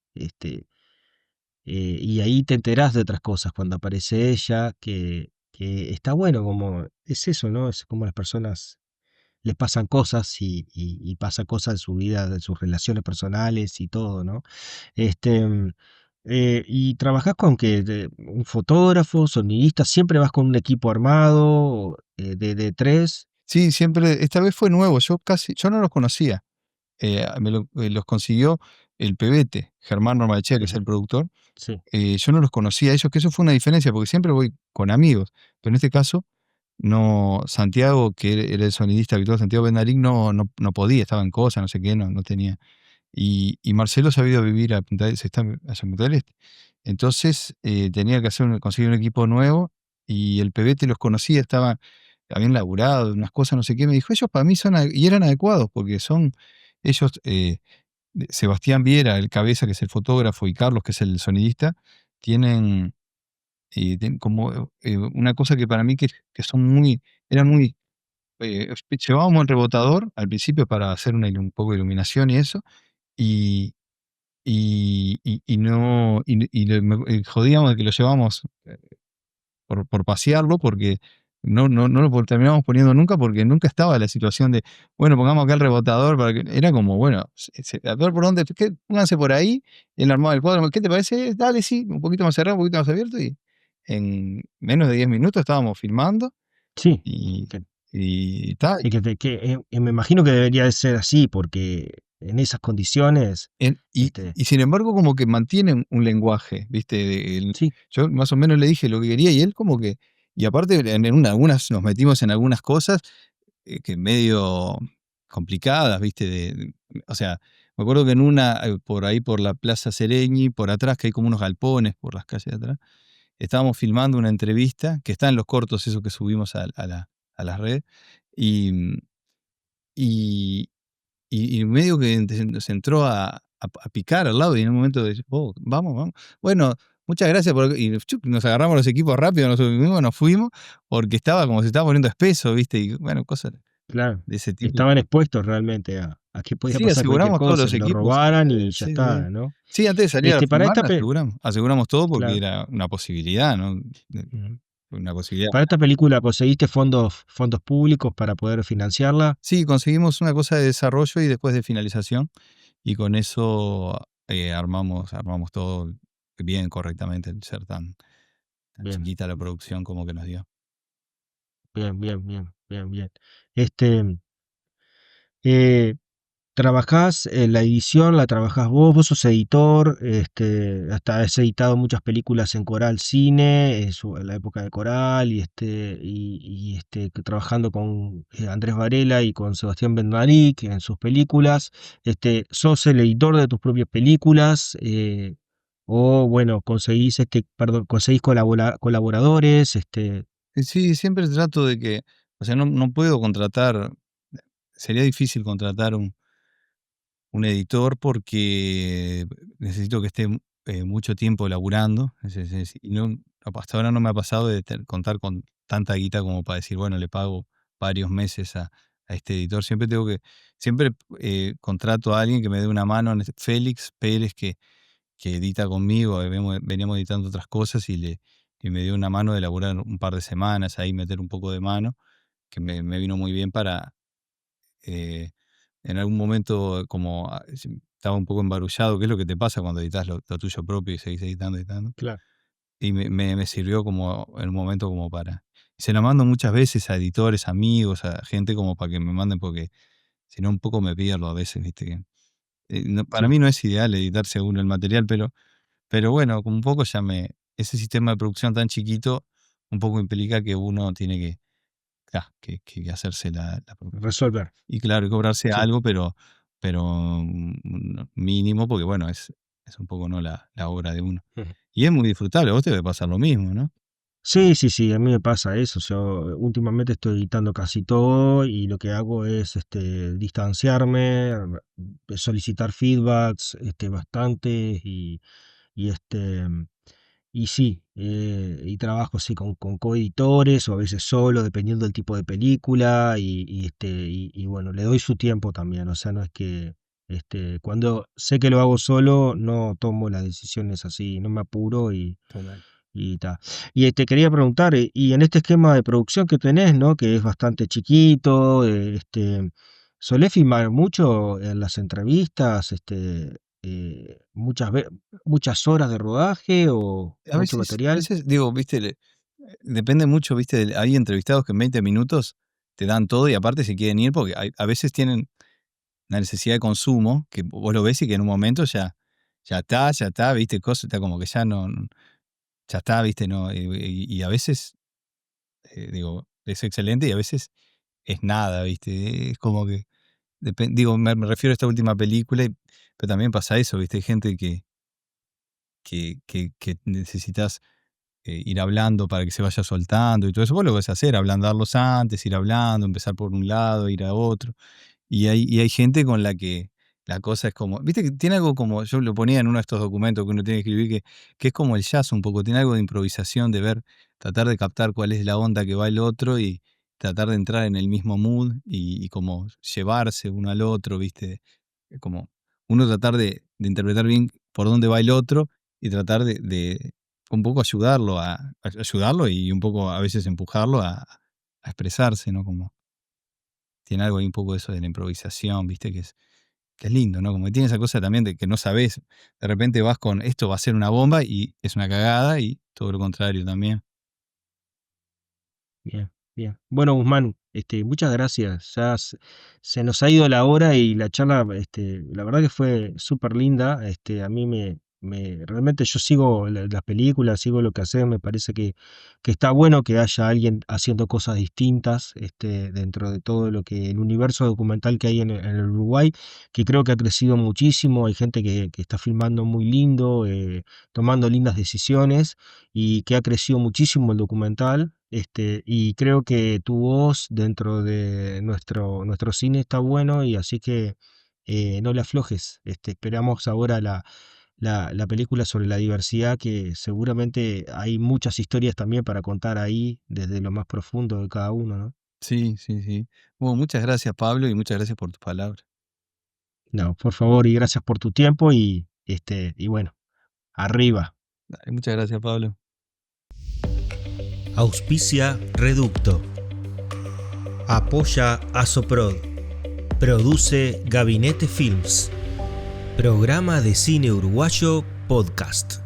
y ahí te enterás de otras cosas cuando aparece ella, que está bueno, como es eso, ¿no? Es como las personas les pasan cosas y pasan cosas en su vida, en sus relaciones personales y todo, ¿no? Este, y trabajás con un fotógrafo, sonidista, siempre vas con un equipo armado de tres. sí, siempre, esta vez fue nuevo, yo no los conocía. Los consiguió el Pebete, Germán Normalchea, que es Ujú, el productor. sí, Yo no los conocía a ellos, que eso fue una diferencia, porque siempre voy con amigos, pero en este caso, no, Santiago, que era el sonidista habitual, Santiago Bendarín, no podía, estaba en cosas, no sé qué, no tenía. Y Marcelo se había ido a vivir a Punta del, se está allá en Punta del Este. Entonces, tenía que conseguir un equipo nuevo, y el Pebete los conocía, habían laburado, unas cosas, no sé qué, me dijo, ellos para mí y eran adecuados, porque ellos, Sebastián Viera, el cabeza, que es el fotógrafo, y Carlos, que es el sonidista, tienen, como una cosa que para mí que eran muy, llevábamos el rebotador al principio para hacer un poco de iluminación y eso, y, y no, jodíamos de que lo llevamos por pasearlo, porque no lo terminamos poniendo nunca, porque nunca estaba la situación de, bueno, pongamos acá el rebotador, para que, era como, bueno, a ver por dónde, pónganse por ahí, el armado del cuadro, ¿qué te parece? Dale, sí, un poquito más cerrado, un poquito más abierto, y en menos de 10 minutos estábamos filmando, sí. y, que- y tal. me imagino que debería de ser así, porque en esas condiciones, este, Y sin embargo, como que mantienen un lenguaje, ¿viste? sí, Yo más o menos le dije lo que quería, y él como que, y aparte algunas nos metimos en algunas cosas que medio complicadas, ¿viste? O sea, me acuerdo que en una, por ahí por la Plaza Sereñi, por atrás, que hay como unos galpones por las calles de atrás, estábamos filmando una entrevista, que está en los cortos, eso que subimos a las redes, y, y, y medio que se entró a picar al lado, y en un momento de, oh, vamos. Bueno, muchas gracias y nos agarramos los equipos rápido, nos subimos, nos fuimos, porque estaba como se estaba poniendo espeso, ¿viste? Y bueno, cosas claro. de ese tipo. Estaban expuestos realmente a que podía Sí, pasar cualquier aseguramos todos cosa, los que lo equipos robaran antes y ya sí, sí. está, ¿no? Sí, antes de salir a Para filmar, esta aseguramos todo porque claro. era una posibilidad, ¿no? Ujú. Una posibilidad. Para esta película conseguiste fondos públicos para poder financiarla. Sí, conseguimos una cosa de desarrollo y después de finalización, y con eso armamos todo bien, correctamente, el ser tan Bien, chiquita la producción como que nos dio. bien. Este, eh, trabajás la edición, la trabajás vos sos editor, hasta has editado muchas películas en Coral Cine, en la época de Coral, trabajando con Andrés Varela y con Sebastián Bendarik en sus películas. Sos el editor de tus propias películas, o bueno, conseguís colaboradores, Sí, siempre trato de que, o sea, no puedo contratar, sería difícil contratar un editor porque necesito que esté mucho tiempo laburando. Y hasta ahora no me ha pasado de contar con tanta guita como para decir, bueno, le pago varios meses a este editor. Siempre contrato a alguien que me dé una mano, Félix Pérez, que edita conmigo, veníamos editando otras cosas, y me dio una mano de laburar un par de semanas, ahí meter un poco de mano, que me vino muy bien para, eh, en algún momento, como estaba un poco embarullado, que es lo que te pasa cuando editas lo tuyo propio y seguís editando. claro, Y me sirvió como en un momento como para. Se lo mando muchas veces a editores, amigos, a gente como para que me manden, porque si no un poco me pierdo a veces, ¿viste? Para sí, mí no es ideal editar según el material, pero bueno, como un poco ese sistema de producción tan chiquito, un poco implica que uno tiene que hacerse la propia. resolver, Y claro, cobrarse sí. algo, pero mínimo, porque bueno, es un poco, ¿no? La obra de uno. Ujú. Y es muy disfrutable, a vos te debe pasar lo mismo, ¿no? Sí, sí, sí, a mí me pasa eso. Yo últimamente estoy editando casi todo y lo que hago es distanciarme, solicitar feedbacks bastantes y y sí, y trabajo sí con coeditores o a veces solo, dependiendo del tipo de película y bueno, le doy su tiempo también, o sea, no es que cuando sé que lo hago solo, no tomo las decisiones así, no me apuro y ta. Y te quería preguntar, y en este esquema de producción que tenés, ¿no? Que es bastante chiquito, ¿solés filmar mucho en las entrevistas, muchas horas de rodaje o mucho A material? veces digo, viste, depende mucho, viste, hay entrevistados que en 20 minutos te dan todo y aparte se quieren ir porque a veces tienen una necesidad de consumo que vos lo ves y que en un momento ya está, viste, cosa, está como que ya ya está, viste, no, y a veces, digo, es excelente y a veces es nada, viste, es como que, digo, me refiero a esta última película, pero también pasa eso, viste, hay gente que necesitas ir hablando para que se vaya soltando y todo eso. Vos lo vas a hacer, ablandarlos antes, ir hablando, empezar por un lado, ir a otro. Y hay gente con la que la cosa es como, viste que tiene algo como, yo lo ponía en uno de estos documentos que uno tiene que escribir, que es como el jazz un poco, tiene algo de improvisación, de ver, tratar de captar cuál es la onda que va el otro y tratar de entrar en el mismo mood y como llevarse uno al otro, viste, como uno tratar de interpretar bien por dónde va el otro y tratar de un poco ayudarlo a ayudarlo y un poco a veces empujarlo a expresarse, ¿no? Como tiene algo ahí un poco de eso de la improvisación, ¿viste? Que es lindo, ¿no? Como que tiene esa cosa también de que no sabes, de repente vas con esto va a ser una bomba y es una cagada y todo lo contrario también. Bien, bien. Bueno, Guzmán, muchas gracias. Se nos ha ido la hora y la charla, la verdad que fue súper linda. A mí realmente yo sigo las películas, sigo lo que hacen, me parece que está bueno que haya alguien haciendo cosas distintas, dentro de todo lo que el universo documental que hay en el Uruguay, que creo que ha crecido muchísimo. Hay gente que está filmando muy lindo, tomando lindas decisiones y que ha crecido muchísimo el documental. Y creo que tu voz dentro de nuestro cine está bueno y así que no le aflojes. Esperamos ahora la película sobre la diversidad, que seguramente hay muchas historias también para contar ahí desde lo más profundo de cada uno, ¿no? Sí, sí, sí. Bueno, muchas gracias, Pablo, y muchas gracias por tus palabras. No, por favor y gracias por tu tiempo y bueno, arriba. Dale, muchas gracias, Pablo. Auspicia Reducto. Apoya Asoprod. Produce Gabinete Films. Programa de cine uruguayo podcast.